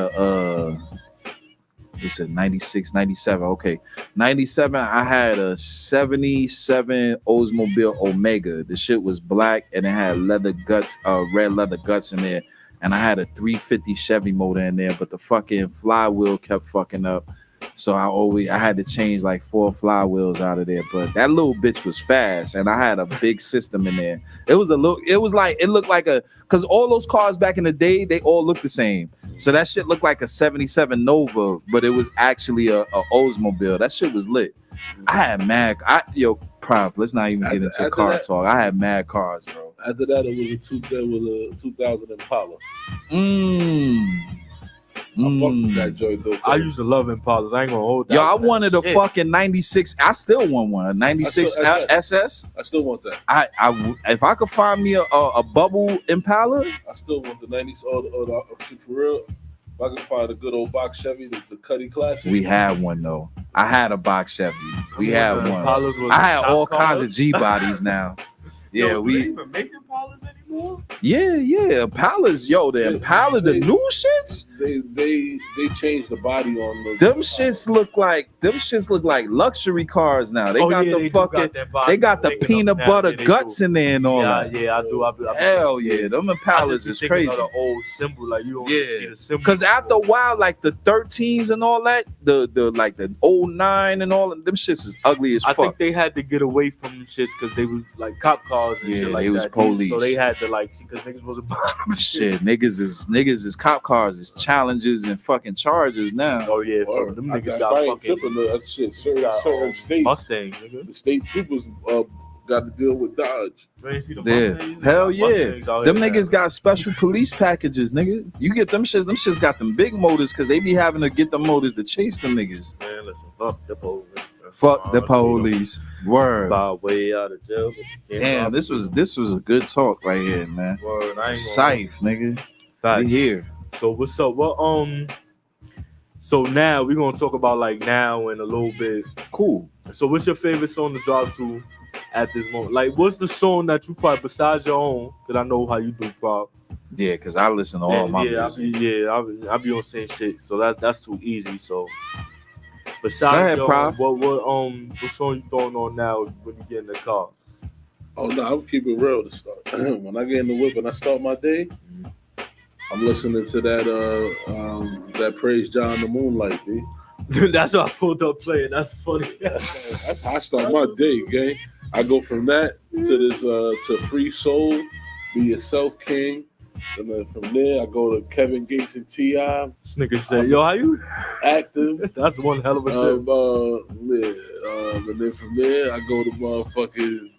it's a 96, 97. Okay. 97, I had a 77 Oldsmobile Omega. The shit was black and it had leather guts, red leather guts in there. And I had a 350 Chevy motor in there, but the fucking flywheel kept fucking up. So I had to change like 4 flywheels out of there. But that little bitch was fast, and I had a big system in there. It looked like because all those cars back in the day, they all looked the same. So that shit looked like a 77 Nova, but it was actually a Oldsmobile. That shit was lit. I had mad. Prof, let's not even get into car talk. I had mad cars, bro. After that, it was a 2000 Impala. I fucked with that joint though. I used to love Impalas. I ain't gonna hold that. Yo, I wanted a fucking 96. I still want one. A 96 SS. I still want that. I if I could find me a bubble Impala. I still want the 90s. For real. If I could find a good old box Chevy, the Cuddy Classic. We had one though. I had a box Chevy. We had one. Impalas was I had top all cars. kinds of G bodies now. Yeah, Yo, do they even make Impalas anymore? Yeah. Impalas, the Impala, the new shits. They changed the body on those. Them shits look like luxury cars now. They got the peanut butter guts in there and all that. Yeah, I do. Hell yeah, them Impalas is crazy. The old symbol, like you don't see the symbol. Because after a while, like the 13s and all that, the 09 and all them shits is ugly as fuck. I think they had to get away from them shits because they was like cop cars and shit like they was that. police. So they had to see because niggas wasn't buying them shit. Niggas is cop cars, is Challengers and fucking Chargers now. Oh yeah, Or, them niggas got fucking certain states. Mustangs, nigga. The state troopers got to deal with Dodge. You ain't see the Yeah, Mustangs? hell yeah. Mustangs out Them here, niggas got special police packages, nigga. You get them shits. Them shits got them big motors because they be having to get them motors to chase them niggas. Man, listen, fuck the police. Fuck the police. Word. By way out of jail. Damn, this was a good talk right here, man. Word, I ain't Cyph, nigga. Facts. We here. So what's up? Well, so now we're gonna talk about now and a little bit. Cool. So what's your favorite song to drop to at this moment? Like, what's the song that you probably besides your own? Because I know how you do, Prob. Yeah, because I listen to all my music. I be on the same shit. So that's too easy. So besides Go ahead, your Prob. own, what song you throwing on now when you get in the car? Oh no, I'll keep it real to start. When I get in the whip and I start my day, I'm listening to that Praise John the Moonlight, B. That's what I pulled up playing. That's funny. I start my day, gang. I go from that to this to Free Soul, Be Yourself King. And then from there I go to Kevin Gates and T.I. This nigga said, yo, how you Active. That's one hell of a shit. And then from there I go to motherfucking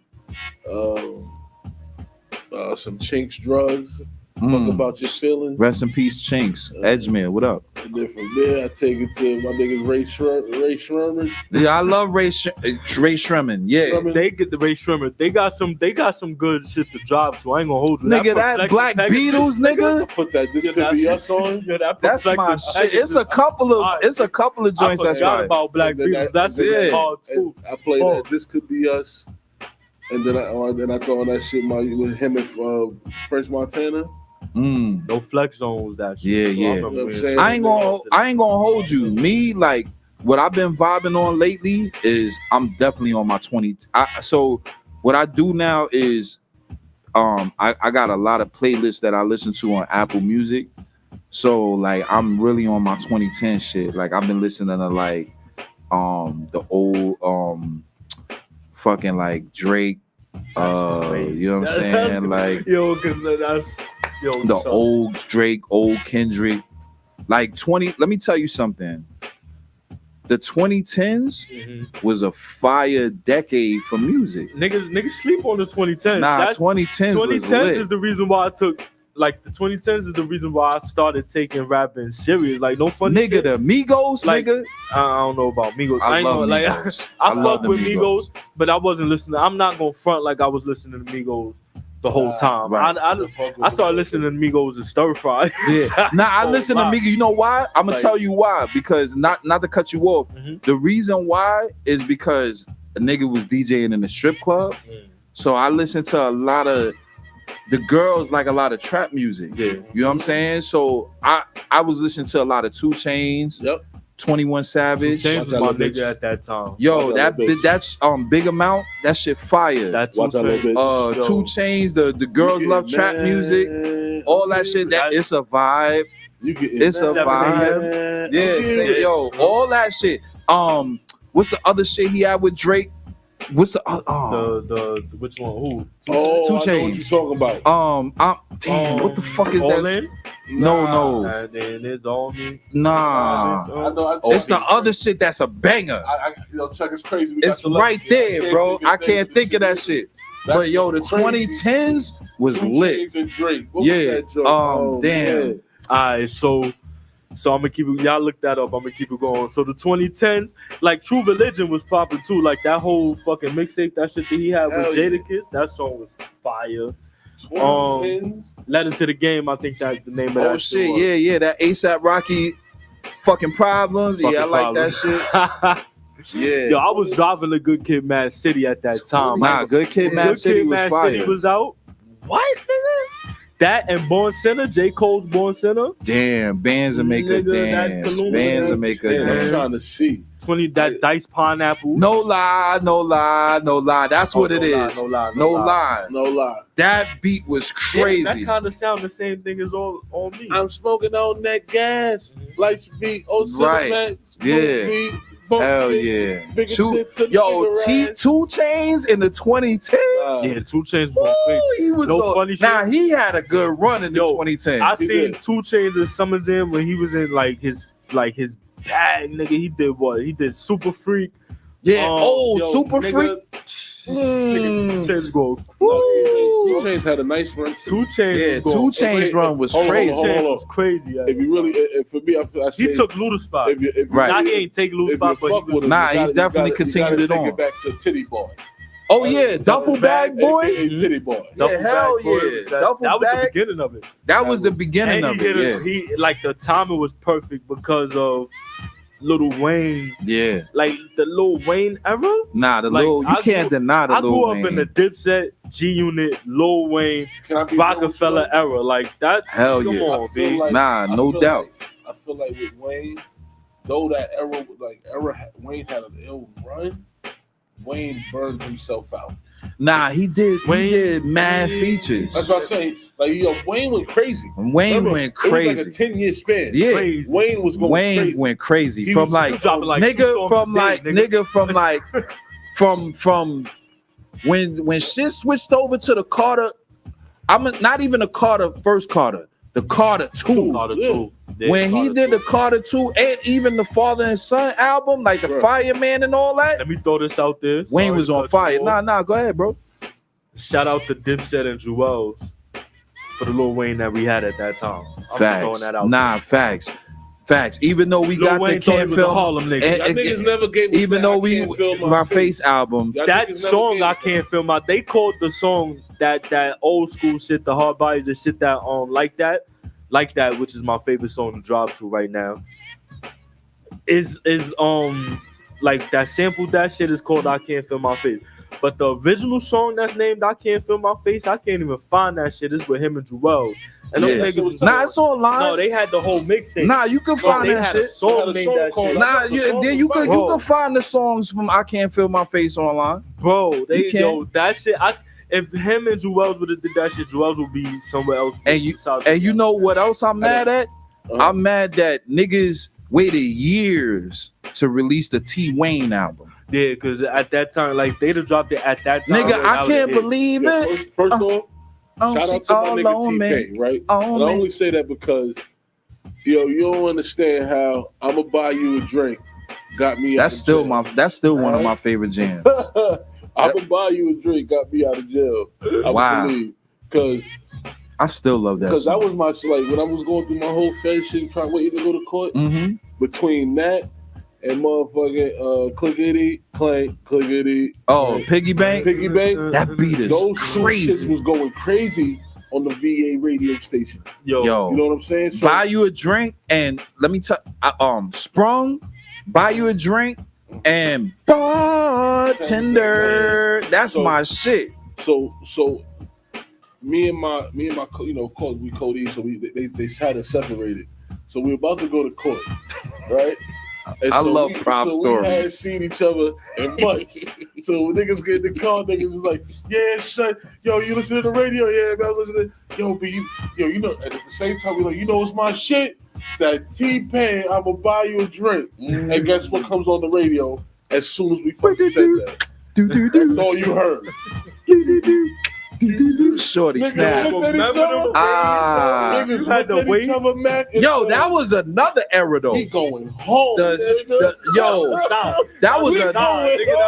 some Chinks drugs. Talk about your feelings. Rest in peace, Chinks. Edgemere, what up? And then from there, I take it to my niggas Ray Sherman. Yeah, I love Ray Sherman. Yeah. They get the Ray Sherman. They got some good shit to drop, so I ain't gonna hold you. Nigga, that Black Beatles, nigga. Put that This Could Be Us on. That's my shit. It's a couple of joints that's right. right. About Black Beatles. That's hard too. I play that This Could Be Us. And then I throw on that shit with him and French Montana. No flex zones that shit. Yeah. So I ain't gonna hold you. Me, like what I've been vibing on lately is I'm definitely on my 20. So what I do now is I got a lot of playlists that I listen to on Apple Music. So like I'm really on my 2010 shit. Like I've been listening to the old fucking like Drake, crazy. You know what I'm saying? Like, yo, because that's the old Drake, old Kendrick, like 20. Let me tell you something. The 2010s was a fire decade for music. Niggas sleep on the 2010s. Nah, 2010s was lit. is the reason why I took. Like the 2010s is the reason why I started taking rapping serious. Like no funny nigga, shit. the Migos, Like, nigga. I don't know about Migos. I ain't love know, like Migos. I love fuck the with Migos, but I wasn't listening. I'm not gonna front like I was listening to Migos the whole time. Right. I started listening to Migos and Stir Fry. Yeah. Nah, I listen to Migos. You know why? I'm gonna Like- tell you why. Because not to cut you off. Mhm. The reason why is because a nigga was DJing in a strip club. So I listened to a lot of the girls like a lot of trap music. Yeah. You know what I'm saying? So I was listening to a lot of 2 Chainz, Yep. 21 Savage. James was my nigga at that time. Yo, Watch that that bitch. that's Big Amount. That shit fire. That Watch that little bitch. 2 Chainz, the girls love trap music. All that shit. That it's a vibe. It's a 7 vibe. Yeah, say, yo, all that shit. What's the other shit he had with Drake? What's the The which one? Who? Oh, 2 I know what Chainz. you talking about. Damn, what the fuck is All that? In? No. And then it's all me. Nah. I know. It's the other shit that's a banger. Chuck, it's crazy. It's right there, bro. I can't think of that shit. But yo, the 2010s was lit. Yeah. Damn. Alright, so I'm gonna keep it. Y'all look that up. I'm gonna keep it going. So the 2010s, like True Religion was popping too. Like that whole fucking mixtape, that shit that he had with Jadakiss, that song was fire. 2010s. Letter to the Game, I think that's the name of that. Oh shit, yeah, that ASAP Rocky fucking problems. Fucking I like Problems. that shit. Yeah. Yo, I was driving a Good Kid, Mad City at that time. Nah, Good Kid, Mad City was Mad fire. City was out. What, nigga? That and Born Sinner, J. Cole's Born Sinner. Damn, bands will make a Nigga, that dance. Kaluma Bands will dance. make a Damn, I'm dance. trying to see. 20 that Dice Pineapple. No lie. That's what it is. No lie. No lie. No lie. That beat was Yeah, crazy. that kind of sound the same thing as all me. I'm smoking on that gas. Lights beat. Oh, Right. Yeah. Hell yeah. Two 2 Chainz in the 2010s. Yeah, 2 Chainz was Ooh, big. he was No funny Nah, shit. he had a good run in the Yo, 2010s. I seen did. 2 Chainz in Summer Jam when he was in his bag, nigga. He did what? He did Super Freak. Yeah. Yo, Super nigga, Freak. Nigga, 2 Chainz go. 2 Chainz had a nice run. 2 Chainz Yeah, was 2 going. Chainz run was Hold on, crazy. hold on. Chainz was crazy. Yeah. If you really, for me, I say He took Luda's spot. if Right. Now he ain't take Luda's if you spot, but fuck he with was. him, Nah, you he gotta- definitely you gotta continued it take on. it back to Titty Boy. Oh yeah, Duffel Bag Boy. AKA Titty Boy. Duffel hell Bag Boy yeah. was that Duffel was the Bag. beginning of it. That was the beginning And of he hit it. he like the timing was perfect because of Lil Wayne, Yeah. like the Lil Wayne era. Nah, the Like, Lil. You I can't grew- deny the I Lil grew up Wayne. in the Dipset, G Unit, Lil Wayne, Can I be Rockefeller era, like that. Hell come yeah. on, B. Nah, no doubt. I feel like with Wayne, though that era, Wayne had an ill run. Wayne burned himself out. Nah, he did. Wayne- He did mad features. That's what I'm saying. Like, Wayne went crazy. Wayne Remember, went It was crazy. like a 10-year span. Yeah. Crazy. Wayne was going Wayne crazy. went crazy. He From was- like He dropping like 2 nigga songs from a day, like nigga from like from when shit switched over to the Carter. Not even the Carter first Carter, the Carter 2. Carter Yeah. 2. Yeah, When he Carter did 2. the Carter 2 and even the Father and Son album, like the Bro. Fireman and all that, Let me throw this out there. Wayne Sorry was to on cut fire. you off. Nah, go ahead, bro. Shout out to Dipset and Jewels for the Lil Wayne that we had at that time. I'm just throwing Facts. that out. Nah, facts. Even though we Lil got Wayne the thought he Can't was a Feel, Harlem nigga. and- Y'all niggas never gave me even that though I we Can't Feel my face album, Y'all That niggas never song gave I me can't feel my. They called the song that old school shit, the hard body, the shit that like that, which is my favorite song to drop to right now. Is like that sample that shit is called I Can't Feel My Face. But the original song that's named I Can't Feel My Face, I can't even find that shit. It's with him and Jewel. And those Yeah. niggas was Nah, it's online. no, they had the whole mixtape. Nah, you can Bro, find they that had shit. a song They had a named song that called shit. Nah, The song you was could fire. you can find the songs from I Can't Feel My Face online. Bro, they You can't. yo that shit. If him and Jewels would have did that shit, Jewels would be somewhere else. And you besides and you them. know what else I'm mad at? Uh-huh. I'm mad that niggas waited years to release the T Wayne album. Yeah, because at that time, like they'd have dropped it at that time. Nigga, I that can't was it. believe it. First off, Oh, shout she out to my all nigga on me. T-Pain, right? On And I me. only say that because, you don't understand how I'ma buy you a drink got me That's out of jail. that's still one of my favorite jams. I'ma buy you a drink got me out of jail. I Wow. believe. Because I still love that that song. was my, like, when I was going through my whole Fed shit, trying to wait to go to court, Mm-hmm. between that and motherfucking clickety, Oh, Piggy Bank. Piggy Bank, That beat is those two shits crazy. was going crazy on the VA radio station. Yo, You know what I'm saying? So, Buy you a drink and let me tell Sprung, buy you a drink and bartender. That's So- my shit. so me and my we Cody, so they had us separated. So we were about to go to court, right? And I love prop We stories. hadn't seen each other in months. So when niggas get in the car, niggas is like, yeah, shut, yo, you listen to the radio? Yeah, man, I listen to, yo, but you know, and at the same time, we like, you know what's my shit? That T-Pain, I'ma buy you a drink. And guess what comes on the radio as soon as we fucking said that? That's all you heard. Shorty Niggas snap. looked at each Remember other. them? Ah. Niggas You had to looked at wait. each other, Mac, and Yo, said, that was another era though. he going home. Yo, that was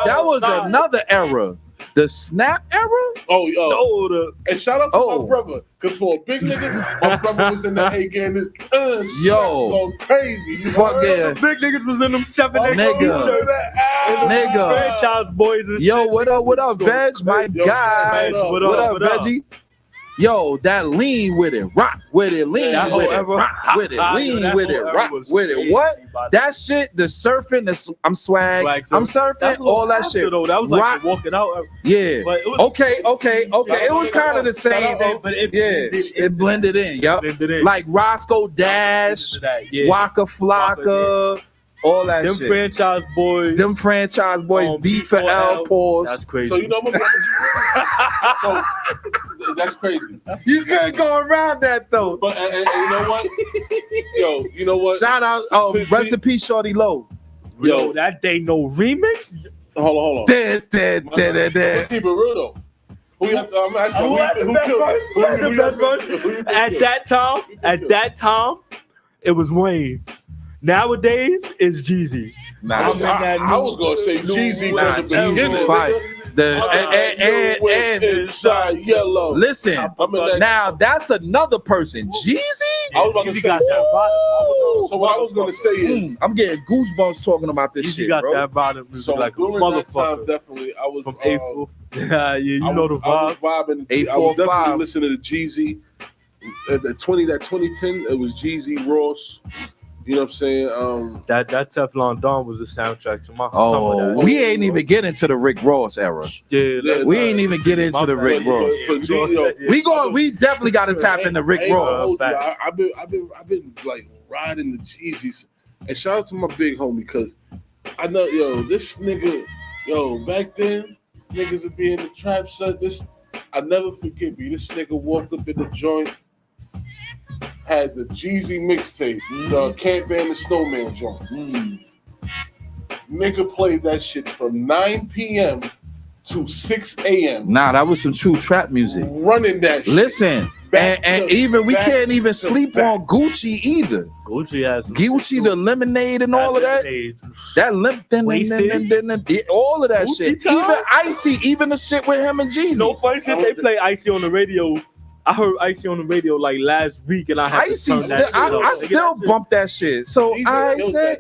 that was another era. The snap era? Oh, yo. No, the And shout out to Oh. my brother, because for a big nigga, my brother was in the A game. Yo. Going crazy. You Fuck heard? yeah. big niggas was in them 7X Nigga. t-shirts. Nigga. Franchise boys and Yo, shit. what up, Veg? My Yo, guy. what up, What up, Veggie? Yo, that lean with it, rock with it, lean That with whole it, era- rock with it, lean that with it, whole era rock was with it. crazy, What? by the That shit, the surfing, I'm swag, Swag I'm surf. surfing, That's a little all that after, shit. though. That was like Rock, the walking out era. yeah. But it was Okay. It was kind of the same. But it Yeah, blended it blended in. Yup. blended in. Like Roscoe Dash, Into that, yeah. Waka Flocka, all that Them shit. franchise boys. Them franchise boys, D for L, That's pause. crazy. So, you know, I'm gonna so, that's crazy. You couldn't go around that though. But, and you know what? Yo, you know what? Shout out, rest in peace, Shorty Low. Yo, that day no remix. Hold on. Dead. Let's keep it real, though. Who you have to, I'm asking Who had the best verse? Who had the best verse? At that time, it was Wayne. Nowadays, it's Jeezy. Nah, I was gonna say Jeezy Nah, from the Jeezy beginning. fire. And inside yellow. Listen, I'm in that. now that's another person. Jeezy? I was about to Jeezy say. got that bottom. So what I was gonna say is, I'm getting goosebumps talking about this Jeezy shit, got bro. that bottom music so like a during that time, motherfucker. definitely, I was From April. Yeah, you know the I was vibe. vibing. I was 845. definitely listening to Jeezy. That 2010, it was Jeezy, Ross. You know what I'm saying? That Teflon Don was the soundtrack to my Oh, some of that. we ain't even get into the Rick Ross era. Yeah, We ain't even get into the Rick Ross. We definitely got to tap into Rick Ross. I've been like riding the Jeezys, and shout out to my big homie because I know this nigga back then niggas would be in the trap set. I never forget me. This nigga walked up in the joint, had the Jeezy mixtape, the Can't Ban the Snowman joint. Nigga played that shit from 9 p.m. to 6 a.m. Nah, that was some true trap music. running that shit. Listen, and even we can't even sleep on Gucci either. Gucci has some Gucci, the lemonade and all of that. That limp, all of that Gucci shit. time? Even Icy, even the shit with him and Jeezy. No funny shit. They play Icy on the radio. I heard Icy on the radio like last week, and I had Icy, to turn that shit up. I still bump that shit. So I said,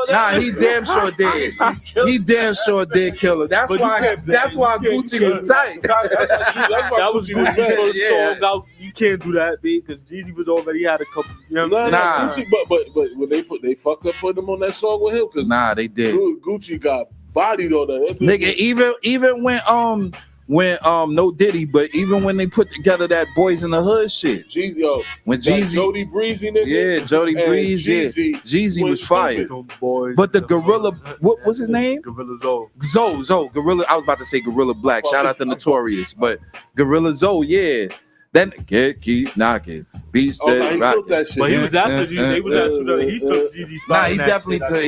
nah, he damn sure did. He damn sure did kill her. That's But you why. can't- That's why you can't- Gucci was tight. That was Gucci's first Yeah. song out. You can't do that, because Jeezy was already had a couple. You know what I'm Nah, saying? Nah. But when they fucked up putting him on that song with him because Nah, they did. Gucci got bodied on that. Nigga, even when No Diddy, but even when they put together that Boys in the Hood shit, when Jeezy, Jody Breezy, nigga, yeah, Jody and Breeze, yeah, Jeezy was fire. But the Gorilla, what was his name? Gorilla Zoe. Zoe, Gorilla. I was about to say Gorilla Black. Shout out to Notorious, but Gorilla Zoe, yeah. Then keep knocking. Beats Oh, no, that he rock. built that shit. But he was after G. They was after he took Gigi spot. Nah, he definitely took.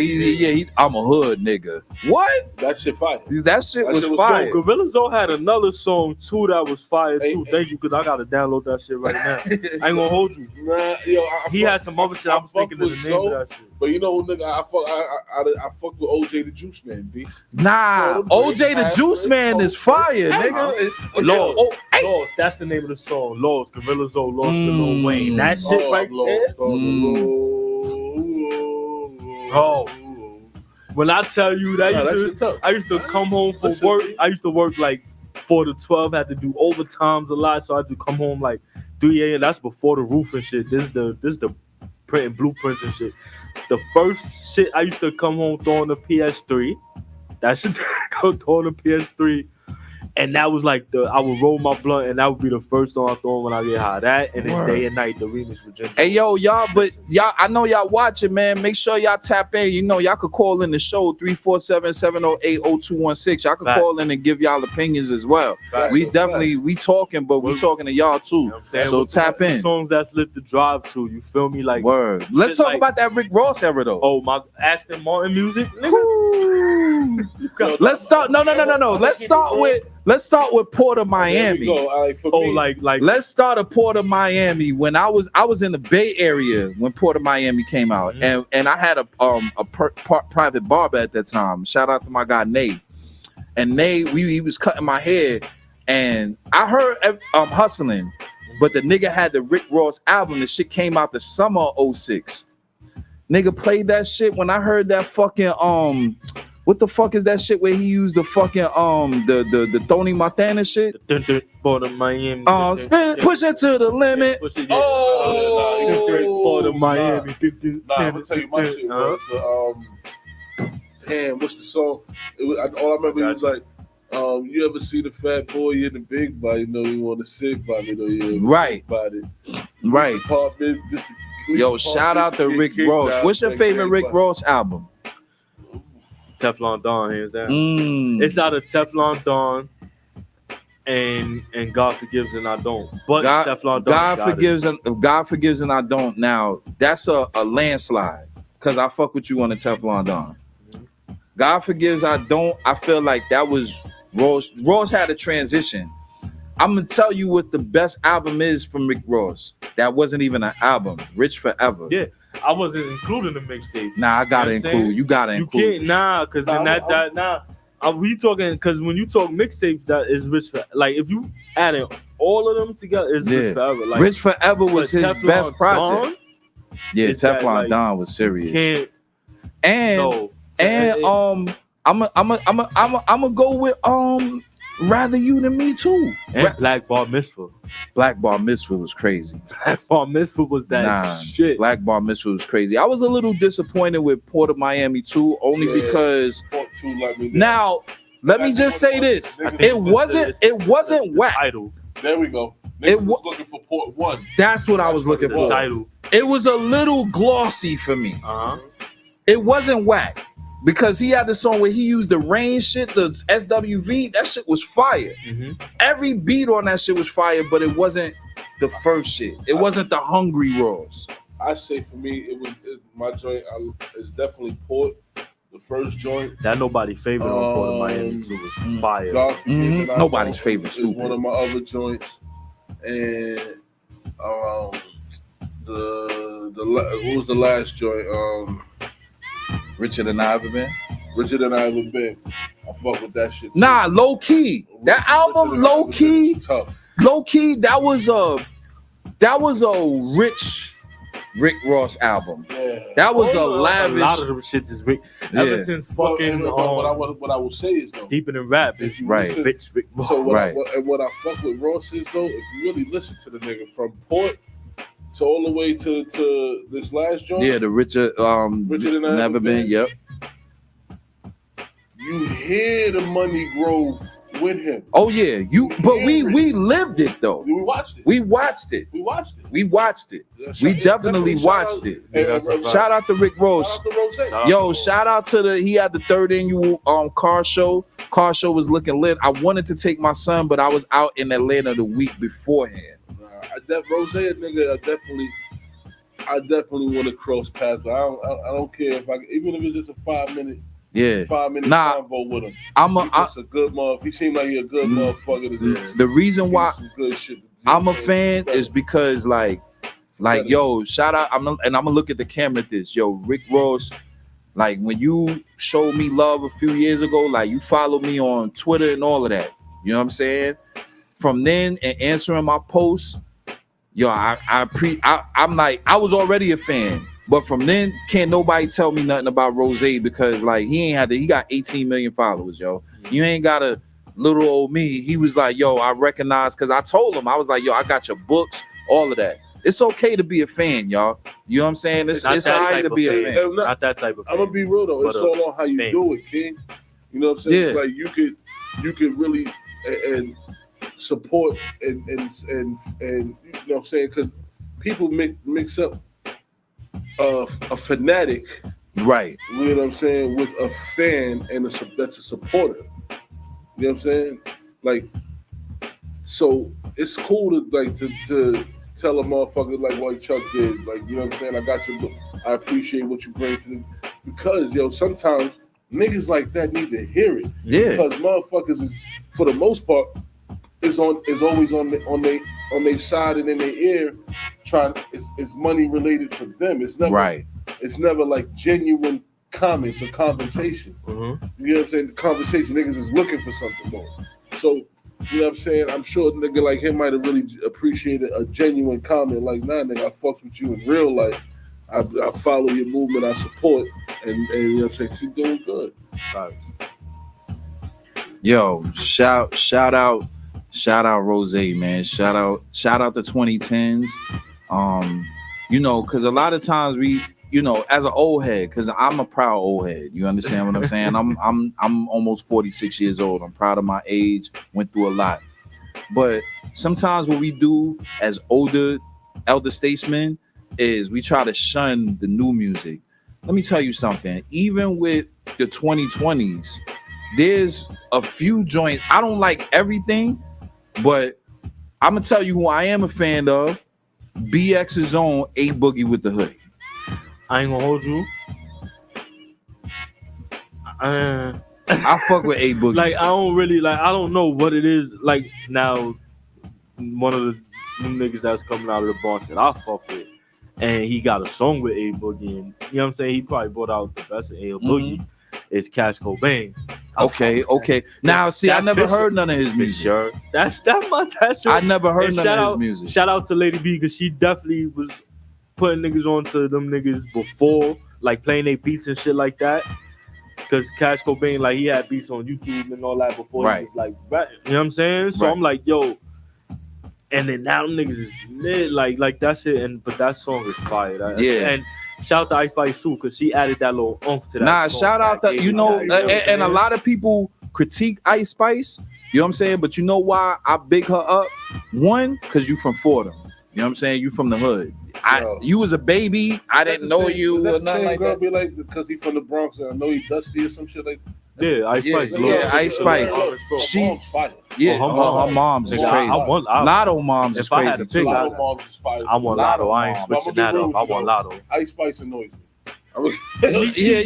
I'm a hood nigga. What? That shit fire. That shit was fire. Yo, Gorilla Zoe had another song too that was fire too. Hey, Thank you, because I gotta download that shit right now. I ain't gonna hold you. Nah, yo, He had some other shit. I was thinking of the name of that shit. But you know who nigga I fucked with OJ the Juice Man, B. Nah, OJ the Juice Man is fire, nigga. Lost, that's the name of the song. Lost, Gorilla Zoe lost to Lil Wayne. That shit right there. Bro, when I tell you that, I used to come home from work. I used to work like 4 to 12. Had to do overtimes a lot, so I had to come home like 3 a.m. That's before the roof and shit. This the printing blueprints and shit. The first shit I used to come home throwing the PS3. That shit go throwing the PS3. And that was like I would roll my blunt, and that would be the first song I throw when I get high. That and then Day and Night, the remix with Ginger. Hey yo, y'all, I know y'all watching, man. Make sure y'all tap in. You know, y'all could call in the show 347-708-0216. Y'all could call in and give y'all opinions as well. We talking, but we talking to y'all too. You know so tap in. Songs that's lit to drive to. You feel me? Like word. Let's talk about that Rick Ross era though. Oh my, Aston Martin music, nigga. Let's start. No. Let's start with Port of Miami. Let's start at Port of Miami. When I was in the Bay Area when Port of Miami came out, and I had a private barber at that time. Shout out to my guy Nate. And Nate, he was cutting my hair, and I heard Hustling, but the nigga had the Rick Ross album. The shit came out the summer of 06. Nigga played that shit when I heard that fucking what the fuck is that shit where he used the fucking the Tony Montana shit? Port of Miami. Push it to the limit. Port of Miami. Nah, I'm gonna tell you my shit was damn, what's the song? All I remember was like, you ever see the fat boy in the big body? You know you want to sit by me, though. Right. Right. Yo, shout out to Rick Ross. What's your favorite Rick Ross album? Teflon Don, hands down. It's out of Teflon Don and God Forgives and I Don't. But Teflon Don. God Forgives and I Don't. Now that's a landslide because I fuck with you on the Teflon Don. God Forgives I Don't. I feel like that was Ross. Ross had a transition. I'm gonna tell you what the best album is from Rick Ross. That wasn't even an album. Rich Forever. Yeah. I wasn't including the mixtape. Nah, I gotta include. You gotta include. You can't, because then we talking, because when you talk mixtapes, that is Rich Forever. Like, if you added all of them together, it's Rich Forever. Like, Rich Forever was his Teflon best project. Don, Teflon Don was serious. I'm gonna go with Rather You Than Me Too. And Black Bar Mitzvah. Black Bar Mitzvah was crazy. Black Bar Mitzvah was that shit. Black Bar Mitzvah was crazy. I was a little disappointed with Port of Miami too, only because now let me just say this. It wasn't whack. Title. There we go. It was looking for Port 1. That's what I was looking for. Title. It was a little glossy for me. It wasn't whack. Because he had the song where he used the rain shit, the SWV, that shit was fire. Every beat on that shit was fire, but it wasn't the first shit. It wasn't the Hungry Ross. I say for me, my joint is definitely Port. The first joint. That nobody's favorite on Port of Miami too was fire. Nobody's favorite, stupid. One of my other joints. And what was the last joint? Richer Than I Ever Been. Richer Than I Ever Been. I fuck with that shit too. Nah, low key. That album, low key. Low key. That was a rich Rick Ross album. Yeah. That was a lavish. A lot of them shits is Rick. Ever since fucking. What I will say is though. Deeper Than Rap is right. Rick so what I fuck with Ross is though, if you really listen to the nigga from Port to all the way to this last joint. Yeah, the Richer Than I Ever Been. Yep. You hear the money growth with him. Oh yeah, we lived it though. We watched it. We watched it. We definitely watched it. Shout out to Rick Ross. Shout out to he had the third annual car show. Car show was looking lit. I wanted to take my son, but I was out in Atlanta the week beforehand. that Rose nigga, I definitely want to cross paths. But I don't care if even if it's just a 5 minute. Yeah. 5 minute Nah, convo with him. He's a good motherfucker. He seemed like he a good motherfucker. The reason why good shit I'm a fan is because like yo, shout out. I'm gonna look at the camera at this. Yo, Rick Ross, like when you showed me love a few years ago, like you followed me on Twitter and all of that. You know what I'm saying? From then and answering my posts, yo, I'm like, I was already a fan. But from then, can't nobody tell me nothing about Rose because like he got 18 million followers, yo. You ain't got a little old me. He was like, yo, I recognize, because I told him, I was like, yo, I got your books, all of that. It's okay to be a fan, y'all. You know what I'm saying? It's all right to be a fan. Not that type of fan. I'm gonna be real though. It's all on how you do it, King. You know what I'm saying? Yeah. It's like you could really and support and you know what I'm saying? Because people mix up a fanatic, right? You know what I'm saying, with a fan and that's a supporter. You know what I'm saying? Like, so it's cool to tell a motherfucker like what Chuck did. Like, you know what I'm saying? I got your book. I appreciate what you bring to them. Because yo, sometimes niggas like that need to hear it. Yeah. Because motherfuckers is, for the most part, is always on their side and in their ear, it's money related for them. It's never right. It's never like genuine comments or conversation. Mm-hmm. You know what I'm saying? The conversation, niggas is looking for something more. So, you know what I'm saying? I'm sure a nigga like him might have really appreciated a genuine comment like, nah, nigga, I fucked with you in real life. I follow your movement, I support, and you know what I'm saying? Keep doing good. Right. Yo, shout out Rose, man. Shout out the 2010s. You know, because a lot of times we, you know, as an old head, because I'm a proud old head. You understand what I'm saying? I'm almost 46 years old. I'm proud of my age. Went through a lot. But sometimes what we do as elder statesmen is we try to shun the new music. Let me tell you something. Even with the 2020s, there's a few joints. I don't like everything, but I'm gonna tell you who I am a fan of. BX's own A Boogie with the Hoodie. I ain't gonna hold you. I fuck with A Boogie. Like, I don't know what it is. Like, now, one of the new niggas that's coming out of the Bronx that I fuck with, and he got a song with A Boogie, and you know what I'm saying? He probably brought out the best of A Boogie. Is Cash Cobain. Okay. Now, see, I never heard none of his music. Sure. That's your, I never heard none of his music. Shout out to Lady B, because she definitely was putting niggas onto them niggas before, like playing their beats and shit like that. Because Cash Cobain, like, he had beats on YouTube and all that before he was like, you know what I'm saying? So I'm like, yo, and then now them niggas is lit, like that shit. But that song is fire. And shout out to Ice Spice too, because she added that little oomph to that. Nah, song. shout out to, you know, and a lot of people critique Ice Spice. You know what I'm saying? But you know why I big her up? One, because you from Fordham. You know what I'm saying? You from the hood. You was a baby. I didn't know you. That or nothing like girl that. be like, because he from the Bronx and I know he dusty or some shit like that. Yeah, Ice Spice. Ice Spice. She fire. Yeah, her mom's is crazy. Lotto mom's is crazy too. Lotto mom's is fire. I want Lotto. I ain't switching that up. I want Lotto. Ice Spice annoys me. Only thing is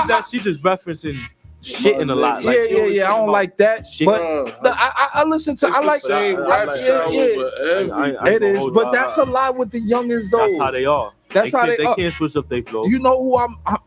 that she just referencing shitting a lot. Like, I don't like that. But I listen to. I like same rap style. It is, but that's a lot with the youngins though. That's how they are. That's how they can't switch up their flow. You know who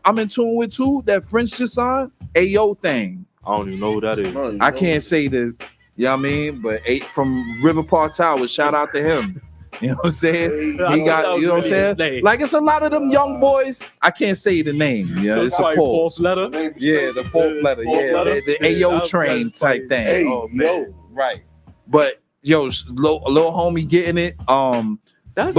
I'm in tune with too? That French just signed Ayo thing. I don't even know who that is. I can't say the, you know what I mean? But from River Park Towers, shout out to him. You know what I'm saying? He got, you know what I'm saying? Like, it's a lot of them young boys. I can't say the name. Yeah, it's a false letter. Yeah, the fourth letter. Yeah, the Ayo train type thing. Oh man, right. But yo, little homie getting it. That's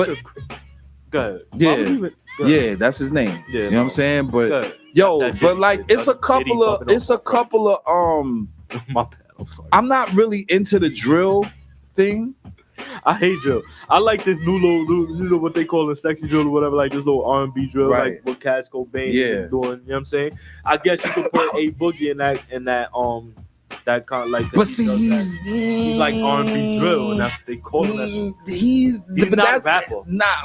good. Yeah, that's his name. Yeah, you know what I'm saying? But yo, but like it's a couple of my bad. I'm sorry. I'm not really into the drill thing. I hate drill. I like this new little what they call a sexy drill or whatever, like this little R&B drill, like what Cash Cobain is doing. You know what I'm saying? I guess you could put A Boogie in that that kind of like. But see, he's like R&B drill, and that's what they call him. He's not a rapper.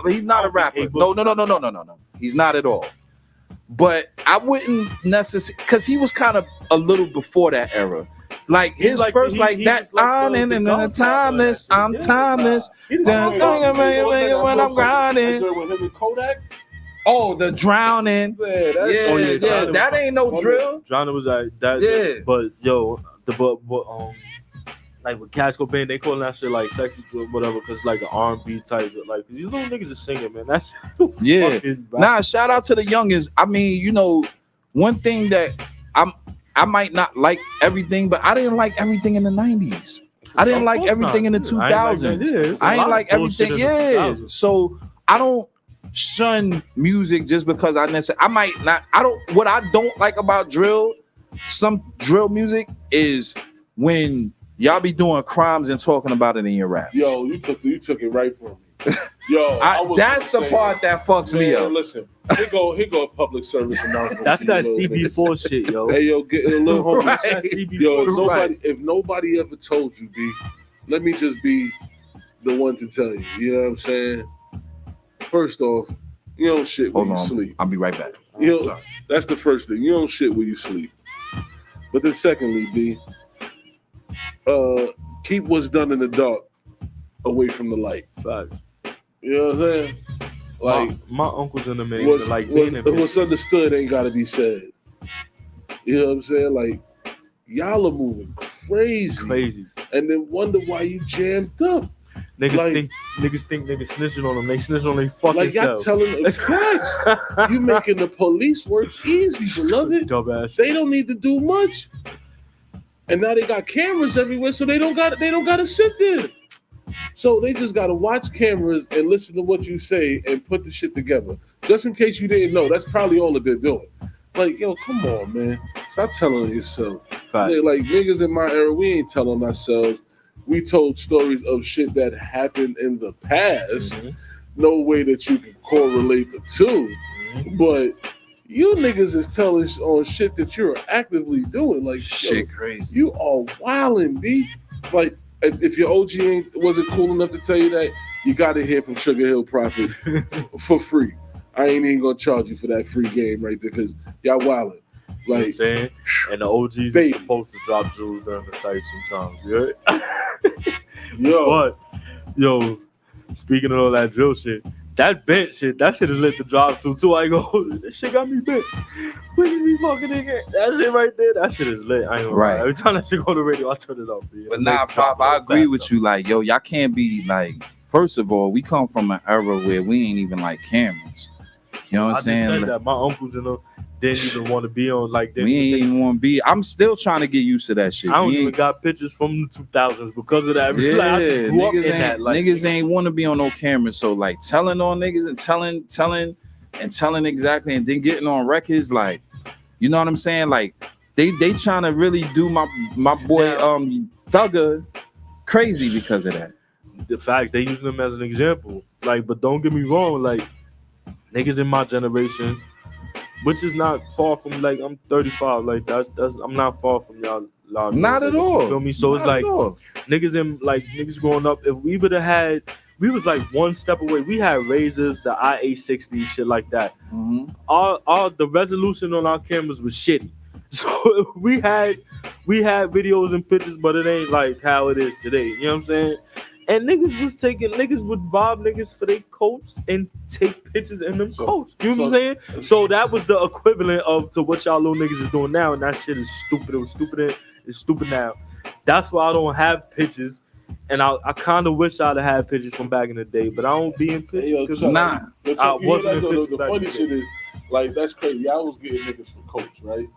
He's not a rapper. No. He's not at all. But I wouldn't necessarily, because he was kind of a little before that era. Like his like, first, he, like he that, like I'm timeless. I'm timeless. When I'm grinding. With him and Kodak. Oh, the drowning. Yeah, that ain't no drill. Drowning was like that. Yeah. But like with Cash Cobain, they call that shit like sexy drill, whatever, because like an R&B type, like these little niggas are singing, man. That's fucking bad. Nah, shout out to the youngins. I mean, you know, one thing that I might not like everything, but I didn't like everything in the 90s. I didn't like everything in the 2000s. I ain't like everything. Yeah. So I don't shun music just because I might not. What I don't like about drill, some drill music is when y'all be doing crimes and talking about it in your raps. Yo, you took it right from me. Yo, that's the part that fucks me up. Listen, here go a public service announcement. That's that CB4 shit, yo. Hey, yo, get a little homie. Right. Yo, if nobody ever told you, B, let me just be the one to tell you. You know what I'm saying? First off, you don't shit when you sleep. I'll be right back. You know, that's the first thing. You don't shit when you sleep. But then secondly, B, keep what's done in the dark away from the light. Facts. You know what I'm saying? Like my uncles in the man, what's understood ain't gotta be said. You know what I'm saying? Like y'all are moving crazy, and then wonder why you jammed up. Niggas think niggas snitching on them. They snitching on their fucking like y'all self. telling them facts. You making the police work easy, beloved. Dumbass. They don't need to do much. And now they got cameras everywhere, so they don't gotta sit there. So they just gotta watch cameras and listen to what you say and put the shit together. Just in case you didn't know, that's probably all that they're doing. Like, yo, come on, man. Stop telling yourself. Like niggas in my era, we ain't telling ourselves. We told stories of shit that happened in the past. Mm-hmm. No way that you can correlate the two. Mm-hmm. But you niggas is telling on shit that you're actively doing. Like shit crazy. You are wildin', B. Like, if your OG wasn't cool enough to tell you that, you got to hear from Sugar Hill Prophet for free. I ain't even gonna charge you for that free game right there because y'all wildin'. Like, you know what I'm saying? And the OGs are supposed to drop jewels during the site sometimes. But speaking of all that drill shit, that bent shit, that shit is lit to drop too. I go, this shit got me bent. What did we fucking nigga? That shit right there, that shit is lit. I ain't gonna lie. Every time that shit go on the radio, I turn it off. But nah, Pop, I agree with you. Like, yo, y'all can't be like. First of all, we come from an era where we ain't even like cameras. You know what I'm saying? Said that. My uncles, didn't even want to be on like that. We ain't even want to be. I'm still trying to get used to that shit. I don't even got pictures from the 2000s because of that. Yeah, like, I just grew up in that. Like, niggas ain't want to be on no camera. So like telling on niggas and telling exactly, and then getting on records, like, you know what I'm saying? Like they trying to really do my boy Thugger crazy because of that. The fact they using them as an example, like, but don't get me wrong, like niggas in my generation. Which is not far from, like, I'm 35, like that's I'm not far from y'all. Not at all. You feel me? So it's like niggas growing up. If we would have had, we was like one step away. We had Razors, the IA60, shit like that. Mm-hmm. All the resolution on our cameras was shitty. So we had videos and pictures, but it ain't like how it is today. You know what I'm saying? And niggas would rob niggas for their coats and take pictures in them coats. You know what I'm saying? So that was the equivalent to what y'all little niggas is doing now, and that shit is stupid. It was stupid then, it's stupid now. That's why I don't have pictures, and I kind of wish I'd have had pictures from back in the day, but I don't be in pictures because I wasn't in pictures. The funny shit is, like, that's crazy. I was getting niggas for coats, right?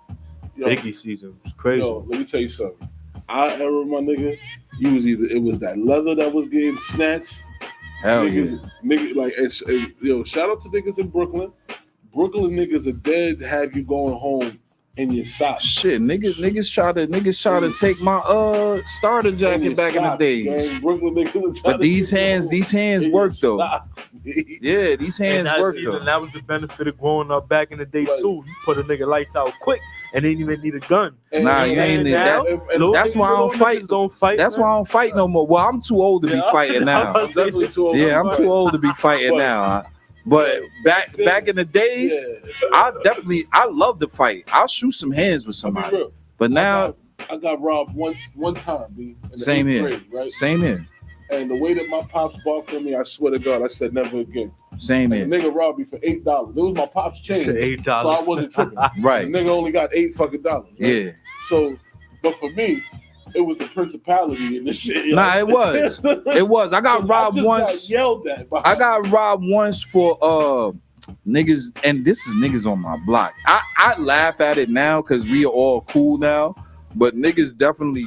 Biggie season was crazy. Yo, let me tell you something. Our era, my nigga, it was that leather that was getting snatched. Hell niggas, like, shout out to niggas in Brooklyn. Brooklyn niggas are dead to have you going home in your socks. Shit, niggas try to take my starter jacket back socks, in the days. Man. Brooklyn niggas but these hands work though. Yeah, these hands work though. And that was the benefit of growing up back in the day Right. too. You put a nigga lights out quick and didn't even need a gun. Nah, you ain't need that. That's why I don't fight. Don't fight. That's why I don't fight no more. Well, I'm too old to be fighting now. I'm definitely too old. Yeah, I'm too old to be fighting now. But back in the days, I love to fight. I'll shoot some hands with somebody. But now I got robbed one time, B. In the Same 8th here. grade, right? Same here. And the way that my pops barked on me, I swear to God, I said never again. Same And here. the nigga robbed me for $8. It was my pop's change. $8. So I wasn't tripping. Right. The nigga only got $8 fucking dollars. Right? Yeah. So, but for me, it was the principality in this shit. Yo. Nah, it was. It was. I got robbed once. Got yelled at. I got robbed once for niggas, and this is niggas on my block. I laugh at it now because we are all cool now, but niggas definitely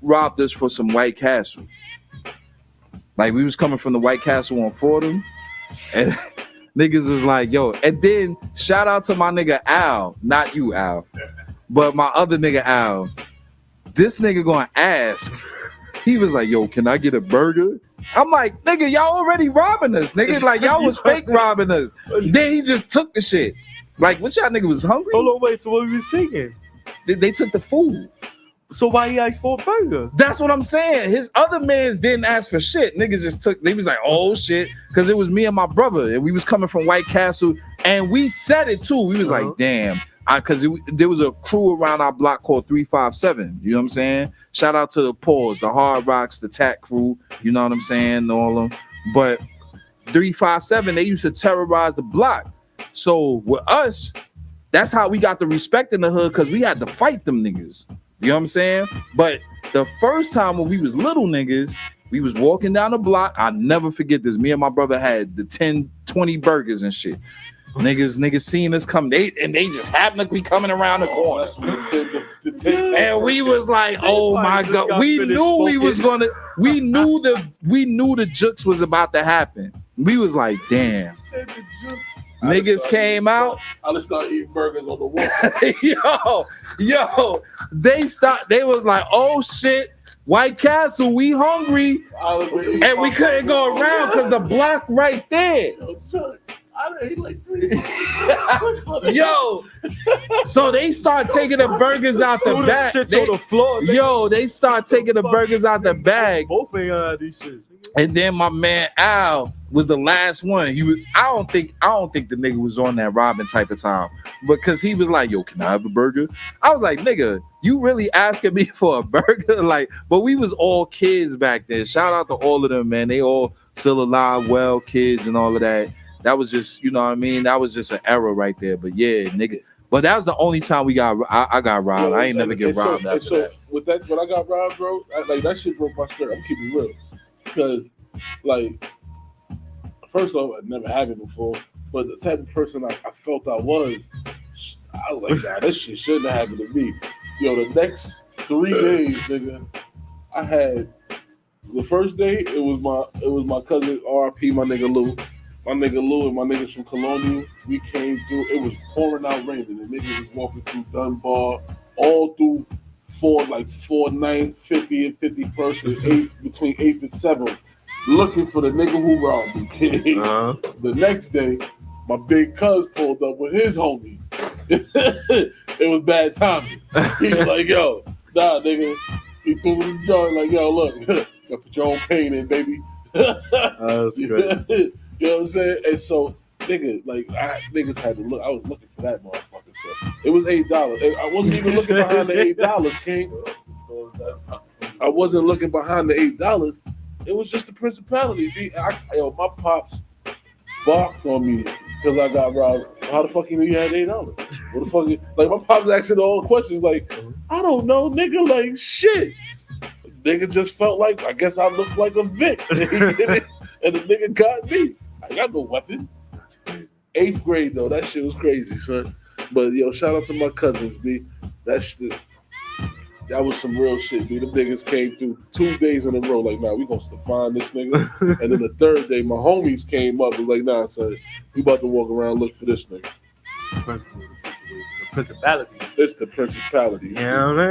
robbed us for some White Castle. Like we was coming from the White Castle on Fordham, and niggas was like, yo, and then shout out to my nigga Al, not you Al, but my other nigga Al. This nigga gonna ask, he was like, yo, can I get a burger? I'm like, nigga, y'all already robbing us, nigga. Like y'all was fake robbing us. Then he just took the shit. Like, what y'all nigga was hungry? Hold on, wait. So what we was taking? They took the food. So why he asked for a burger? That's what I'm saying. His other mans didn't ask for shit. Niggas just took. They was like, oh shit, because it was me and my brother, and we was coming from White Castle, and we said it too. We was like, damn. Because there was a crew around our block called 357. You know what I'm saying? Shout out to the Paws, the Hard Rocks, the Tat crew. You know what I'm saying? All of them. But 357, they used to terrorize the block. So with us, that's how we got the respect in the hood, because we had to fight them niggas. You know what I'm saying? But the first time when we was little niggas, we was walking down the block. I'll never forget this. Me and my brother had the 10, 20 burgers and shit. Niggas seen us come, they just happened to be coming around the corner. And we was like, oh my God. We knew we was gonna, we knew the jukes was about to happen. We was like, damn. Niggas came out. I just started eating burgers on the wall. yo, they was like, oh shit, White Castle, we hungry. And we couldn't go around because the block right there. I done ate like 3. Yo, so they start taking the burgers out the bag. On the floor. Yo, they start taking the burgers out the bag. Both ain't had these shits. And then my man Al was the last one. He was. I don't think the nigga was on that robbing type of time, because he was like, "Yo, can I have a burger?" I was like, "Nigga, you really asking me for a burger?" Like, but we was all kids back then. Shout out to all of them, man. They all still alive, well, kids and all of that. That was just, you know what I mean? That was just an era right there. But yeah, nigga. But that was the only time I got robbed. I ain't never get robbed after that. With that, when I got robbed, bro, like that shit broke my spirit. I'm keeping it real. Because, like, first of all, I never had it before. But the type of person I felt I was like, nah, this shit shouldn't have happened to me. Yo, the next 3 days, nigga, I had the first day, it was my cousin, RIP, my nigga Lou. My nigga Lou and my niggas from Colonial, we came through. It was pouring out raining. The niggas was walking through Dunbar, all through 9th, 50th, and 51st, and 8th, between 8th and 7th, looking for the nigga who robbed me. The next day, my big cuz pulled up with his homie. It was bad timing. He was like, yo, nah, nigga. He threw the joint like, yo, look, gotta put your own pain in, baby. That's great. You know what I'm saying? And so, niggas had to look. I was looking for that motherfucker. So it was $8. And I wasn't even looking behind the $8, King. I wasn't looking behind the $8. It was just the principality. My pops barked on me because I got robbed. How the fuck you had $8? What the fuck? Like, my pops asking all the questions. Like, I don't know, nigga. Like, shit. Nigga just felt like, I guess I looked like a Vic. And the nigga got me. I got no weapon. 8th grade though, that shit was crazy, son. But yo, shout out to my cousins, B. That was some real shit, B. The niggas came through 2 days in a row, like, nah, we gonna find this nigga. And then the 3rd day, my homies came up and was like, nah, son, we about to walk around and look for this nigga. The principality. It's the principality. You know what I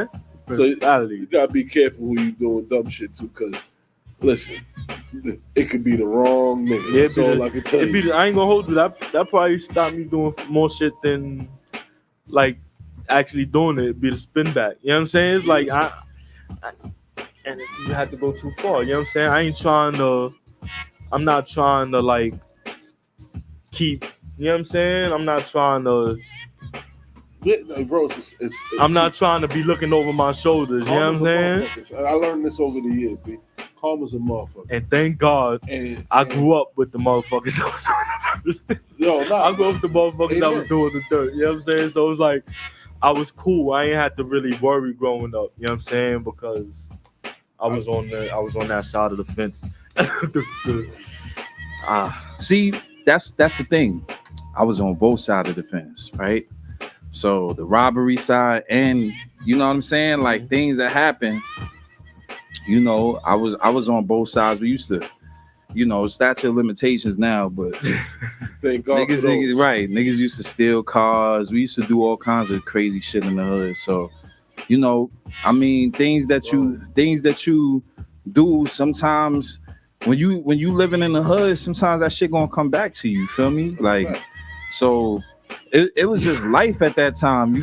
mean? So you gotta be careful who you doing dumb shit to, cause listen, it could be the wrong nigga. Yeah, That's all I can tell you. I ain't gonna hold you. That probably stopped me doing more shit than like actually doing it. It'd be the spin back. You know what I'm saying? It's like I and you had to go too far. You know what I'm saying? I'm not trying to like keep. You know what I'm saying? I'm not trying to. Yeah, like, bro, I'm not trying to be looking over my shoulders. You know what I'm saying? I learned this over the years, B. Karma's a motherfucker. And thank God I grew up with the motherfuckers that was doing the dirt. I grew up with the motherfuckers that was doing the dirt. You know what I'm saying? So it's like I was cool. I ain't had to really worry growing up. You know what I'm saying? Because I was on that side of the fence. See, that's the thing. I was on both sides of the fence, right? So the robbery side, and you know what I'm saying, like things that happen. You know, I was on both sides. We used to, you know, statute of limitations now, but thank God niggas, right? Niggas used to steal cars. We used to do all kinds of crazy shit in the hood. So, you know, I mean, things that you do sometimes. When you living in the hood, sometimes that shit gonna come back to you. Feel me? Like, so it was just life at that time.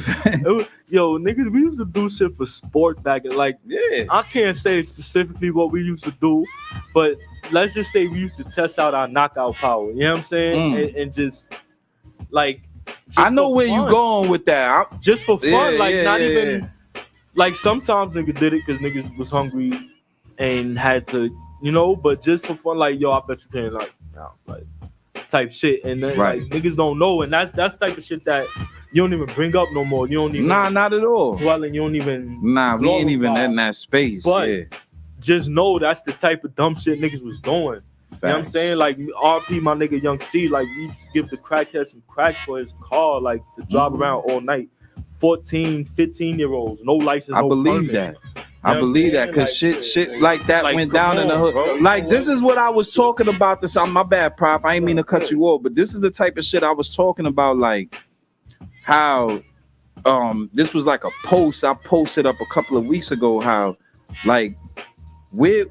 Yo, niggas, we used to do shit for sport back in, like, yeah. I can't say specifically what we used to do, but let's just say we used to test out our knockout power. You know what I'm saying? And just like, I know where you going with that. Just for fun, not even like sometimes niggas did it because niggas was hungry and had to. You know, but just for fun, like, yo, I bet you can, like, type shit, and then like niggas don't know, and that's type of shit that you don't even bring up no more. You don't even not at all. Well, and you don't even we ain't even in that space. But just know that's the type of dumb shit niggas was doing. Facts. You know what I'm saying? Like, RP my nigga Young C, like, we used to give the crackhead some crack for his car, like, to drive around all night. 14, 15-year-olds, no license. I believe that. I believe that because shit like that went down in the hood. Bro, like, this is what I was talking about. This, my bad, Prof. I ain't mean to cut you off, but this is the type of shit I was talking about. Like, how this was like a post I posted up a couple of weeks ago. How, like, we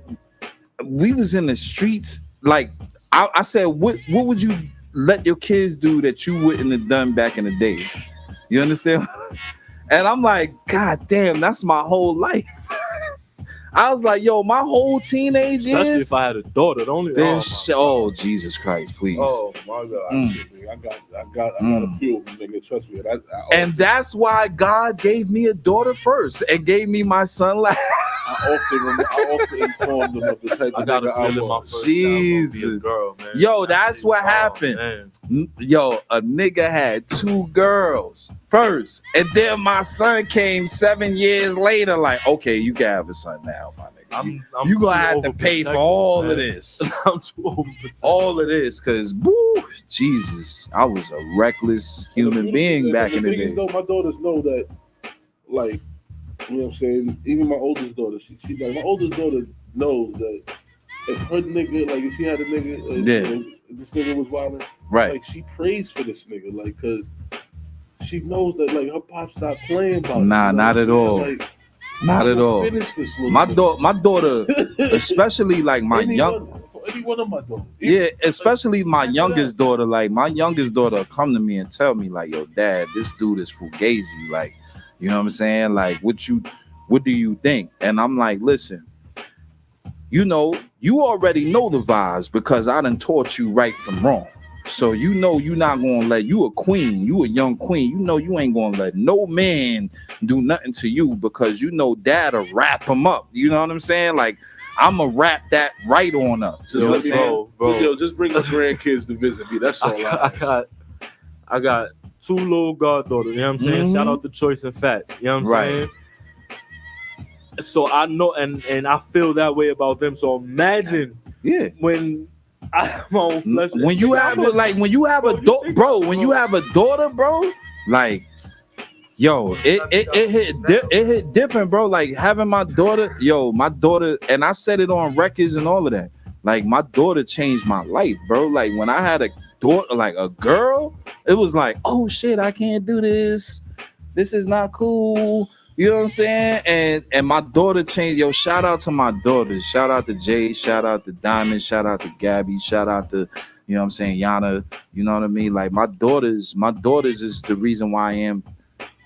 was in the streets. Like, I said, what would you let your kids do that you wouldn't have done back in the day? You understand? And I'm like, God damn, that's my whole life. I was like, yo, my whole teenage years. Especially if I had a daughter. Jesus Christ, please. Oh my God. I got a few of them, nigga. Trust me. And that's why God gave me a daughter first and gave me my son last. I often informed them of the type of nigga I was. Jesus. Girl, man. Yo, that's what happened. Yo, a nigga had 2 girls first, and then my son came 7 years later. Like, okay, you can have a son now, my nigga. You gonna have to pay for all of this. I'm too overprotective. All of this, cause woo, Jesus, I was a reckless human being back in the day. My daughters know that, like, you know what I'm saying? Even my oldest daughter, she like, my oldest daughter knows that if her nigga, like, if she had a nigga, this nigga was wilding, right? Like, she prays for this nigga, like, cause she knows that, like, her pop's not playing about it. Nah, not at all. Like, not at all. My daughter, especially like my any one of my daughters. Yeah, especially my youngest daughter. Like, my youngest daughter come to me and tell me, like, yo, dad, this dude is fugazi. Like, you know what I'm saying? Like, what do you think? And I'm like, listen, you know, you already know the vibes because I done taught you right from wrong. So you know you're not gonna let you a queen, you a young queen. You know you ain't gonna let no man do nothing to you because you know dad'll wrap him up. You know what I'm saying? Like, I'ma wrap that right on up. Just let me know, bro. Yo, just bring the grandkids to visit me. That's all I got 2 little goddaughters. You know what I'm saying? Shout out to Choice and Fats. You know what I'm saying? So I know, and I feel that way about them. So imagine, when I have my own flesh. When you have a daughter, bro, like, yo, it hit different, bro. Like, having my daughter, and I said it on records and all of that. Like, my daughter changed my life, bro. Like, when I had a daughter, like a girl, it was like, oh shit, I can't do this. This is not cool. You know what I'm saying? And my daughter changed. Yo, shout out to my daughters. Shout out to Jay. Shout out to Diamond. Shout out to Gabby. Shout out to, you know what I'm saying, Yana. You know what I mean? Like my daughters is the reason why I am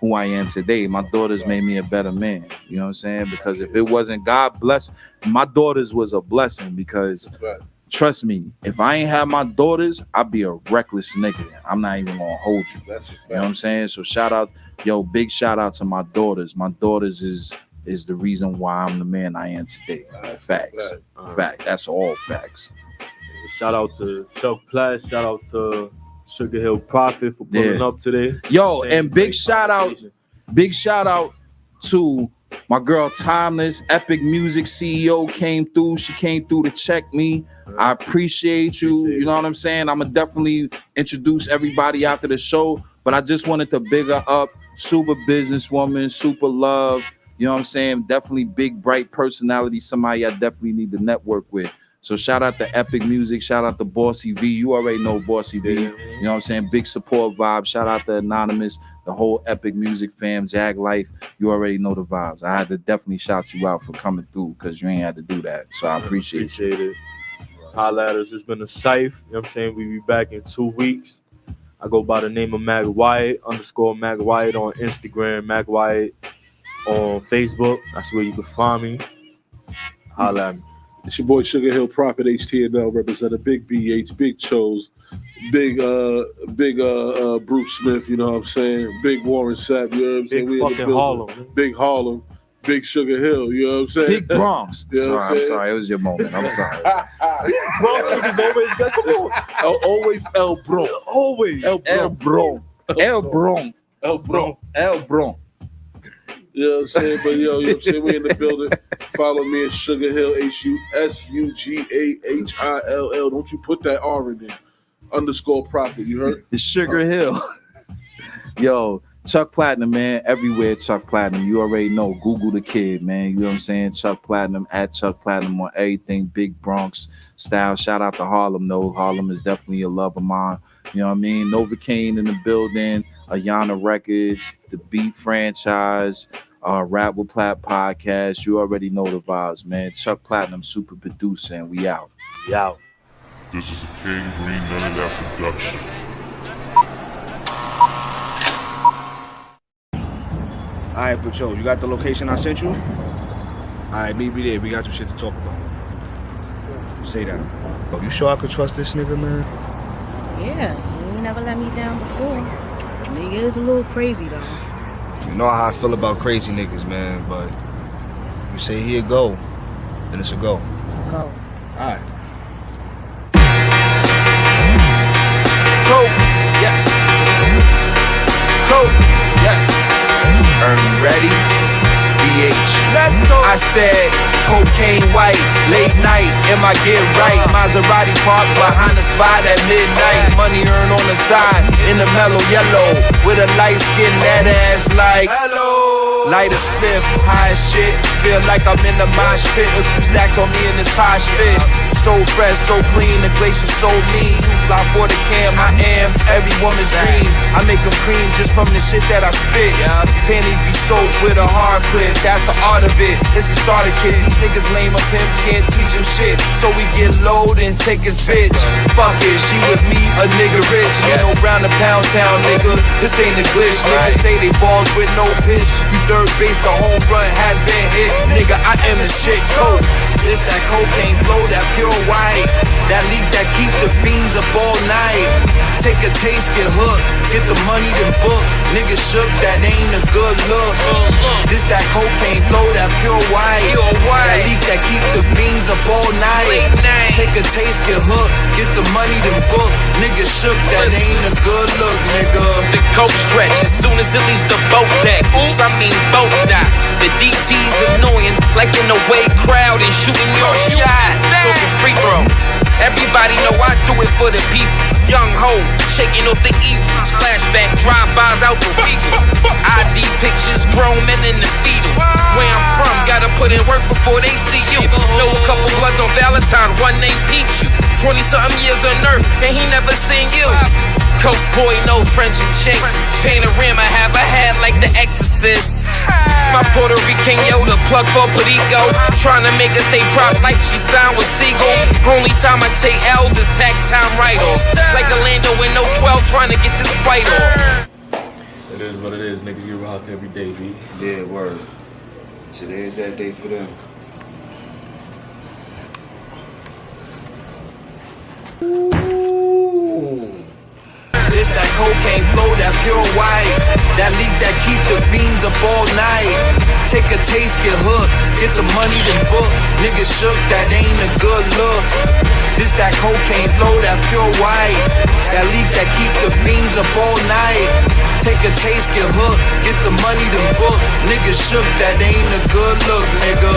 who I am today. My daughters made me a better man. You know what I'm saying? Because if it wasn't God bless, my daughters was a blessing because trust me, if I ain't have my daughters, I'd be a reckless nigga. I'm not even gonna hold you. You know what I'm saying? So shout out, big shout out to my daughters. My daughters is the reason why I'm the man I am today. Facts. Fact. That's all facts. Shout out to Chuck Platt. Shout out to Sugar Hill Prophet for pulling up today. Yo, and big shout out to my girl Timeless, Epic Music CEO came through. She came through to check me. I appreciate you. You know what I'm saying? I'm gonna definitely introduce everybody after the show, but I just wanted to big her up. Super businesswoman, super love. You know what I'm saying? Definitely big, bright personality. Somebody I definitely need to network with. So shout out to Epic Music. Shout out to Bossy V. You already know Bossy V. You know what I'm saying? Big support vibe. Shout out to Anonymous, the whole Epic Music fam, Jag Life. You already know the vibes. I had to definitely shout you out for coming through because you ain't had to do that. So I appreciate it. Holla at us. It's been a Cyph. You know what I'm saying? We be back in 2 weeks. I go by the name of MACK WYATT, _MACK WYATT on Instagram, MACK WYATT on Facebook. That's where you can find me. Holla at me. It's your boy Sugar Hill Prophet, HTNL representative, Big BH, Big Chose, big Bruce Smith, you know what I'm saying? Big Warren Sapp, you know what I'm saying? Big fucking Harlem. Big Harlem, Big Sugar Hill, you know what I'm saying? Big Bronx. You know I'm sorry. It was your moment. I'm sorry. Bronx niggas always got, come on. Always El Bronx. Always. El Bronx. El Bronx. El Bronx. El Bronx. You know what I'm saying? But you know what I'm saying? We in the building. Follow me at Sugar Hill, HUSUGAHILL. Don't you put that R in there. _ Prophet, you heard? It's Sugar Hill. Yo, Chuck Platinum, man. Everywhere Chuck Platinum. You already know. Google the kid, man. You know what I'm saying? Chuck Platinum, at Chuck Platinum on everything. Big Bronx style. Shout out to Harlem, though. Harlem is definitely a love of mine. You know what I mean? Novocaine in the building. Ayana Records, the Beat franchise, Rap with Platt podcast. You already know the vibes, man. Chuck Platinum, super producer, and we out. We out. This is a King Green None of That production. All right, Pacho, you got the location I sent you? All right, meet me there. We got some shit to talk about. Say that. Oh, you sure I could trust this nigga, man? Yeah, you ain't never let me down before. Nigga is a little crazy, though. You know how I feel about crazy niggas, man, but you say here go, then it's a go. It's a go. All right. Coke, yes. Coke, yes. Ready? BH. Let's go. I said cocaine white, late night, am I get right? Maserati parked behind the spot at midnight. Money earned on the side, in the mellow yellow, with a light skin, that ass like hello. Light a spliff, high as shit, feel like I'm in the mosh pit with some stacks on me in this posh fit. So fresh, so clean, the glacier so mean. Too fly for the cam, I am every woman's dream. I make them cream just from the shit that I spit. Panties be soaked with a hard clip, that's the art of it. It's a starter kit, these niggas lame, a pimp can't teach him shit. So we get low and take his bitch. Fuck it, she with me, a nigga rich. You know, round the pound town, nigga, this ain't a glitch. Niggas say they balls with no pitch. You third base, the home run has been hit. Nigga, I am the shit coat. This that cocaine flow, that pure white. That leaf that keeps the fiends up all night. Take a taste, get hooked. Get the money, then book. Nigga shook, that ain't a good look. This that cocaine flow, that pure white. That leaf that keeps the fiends up all night. Take a taste, get hooked. Get the money, then book. Nigga shook, that ain't a good look, nigga. The coke stretch as soon as it leaves the boat deck. Oops, I mean boat dock. The DT's annoying, like in the way crowd and shooting your shot. Talking free throw. Everybody know I do it for the people. Young ho, shaking off the evils. Flashback drive-bys out the region. ID pictures, grown men in the fetal. Where I'm from, gotta put in work before they see you. Know a couple bloods on Valentine, one named Pichu. 20-something years on earth, and he never seen you. Coke boy, no French and chinks. Panorama have a hat like the Exorcist. My Puerto Rican Yoda, plug for Perico. Trying to make her stay prop like she signed with Siegel. Only time I take L's is tax time write-off. Like Orlando in no 12 trying to get this fight off. It is what it is, niggas get rocked every day, B. Yeah, word. Today is that day for them. This that cocaine flow, that pure white. That leak that keep the beans up all night. Take a taste, get hooked. Get the money, then book. Niggas shook, that ain't a good look. This that cocaine flow, that pure white. That leak that keep the beans up all night. Take a taste, get hooked. Get the money, then book. Niggas shook, that ain't a good look, nigga.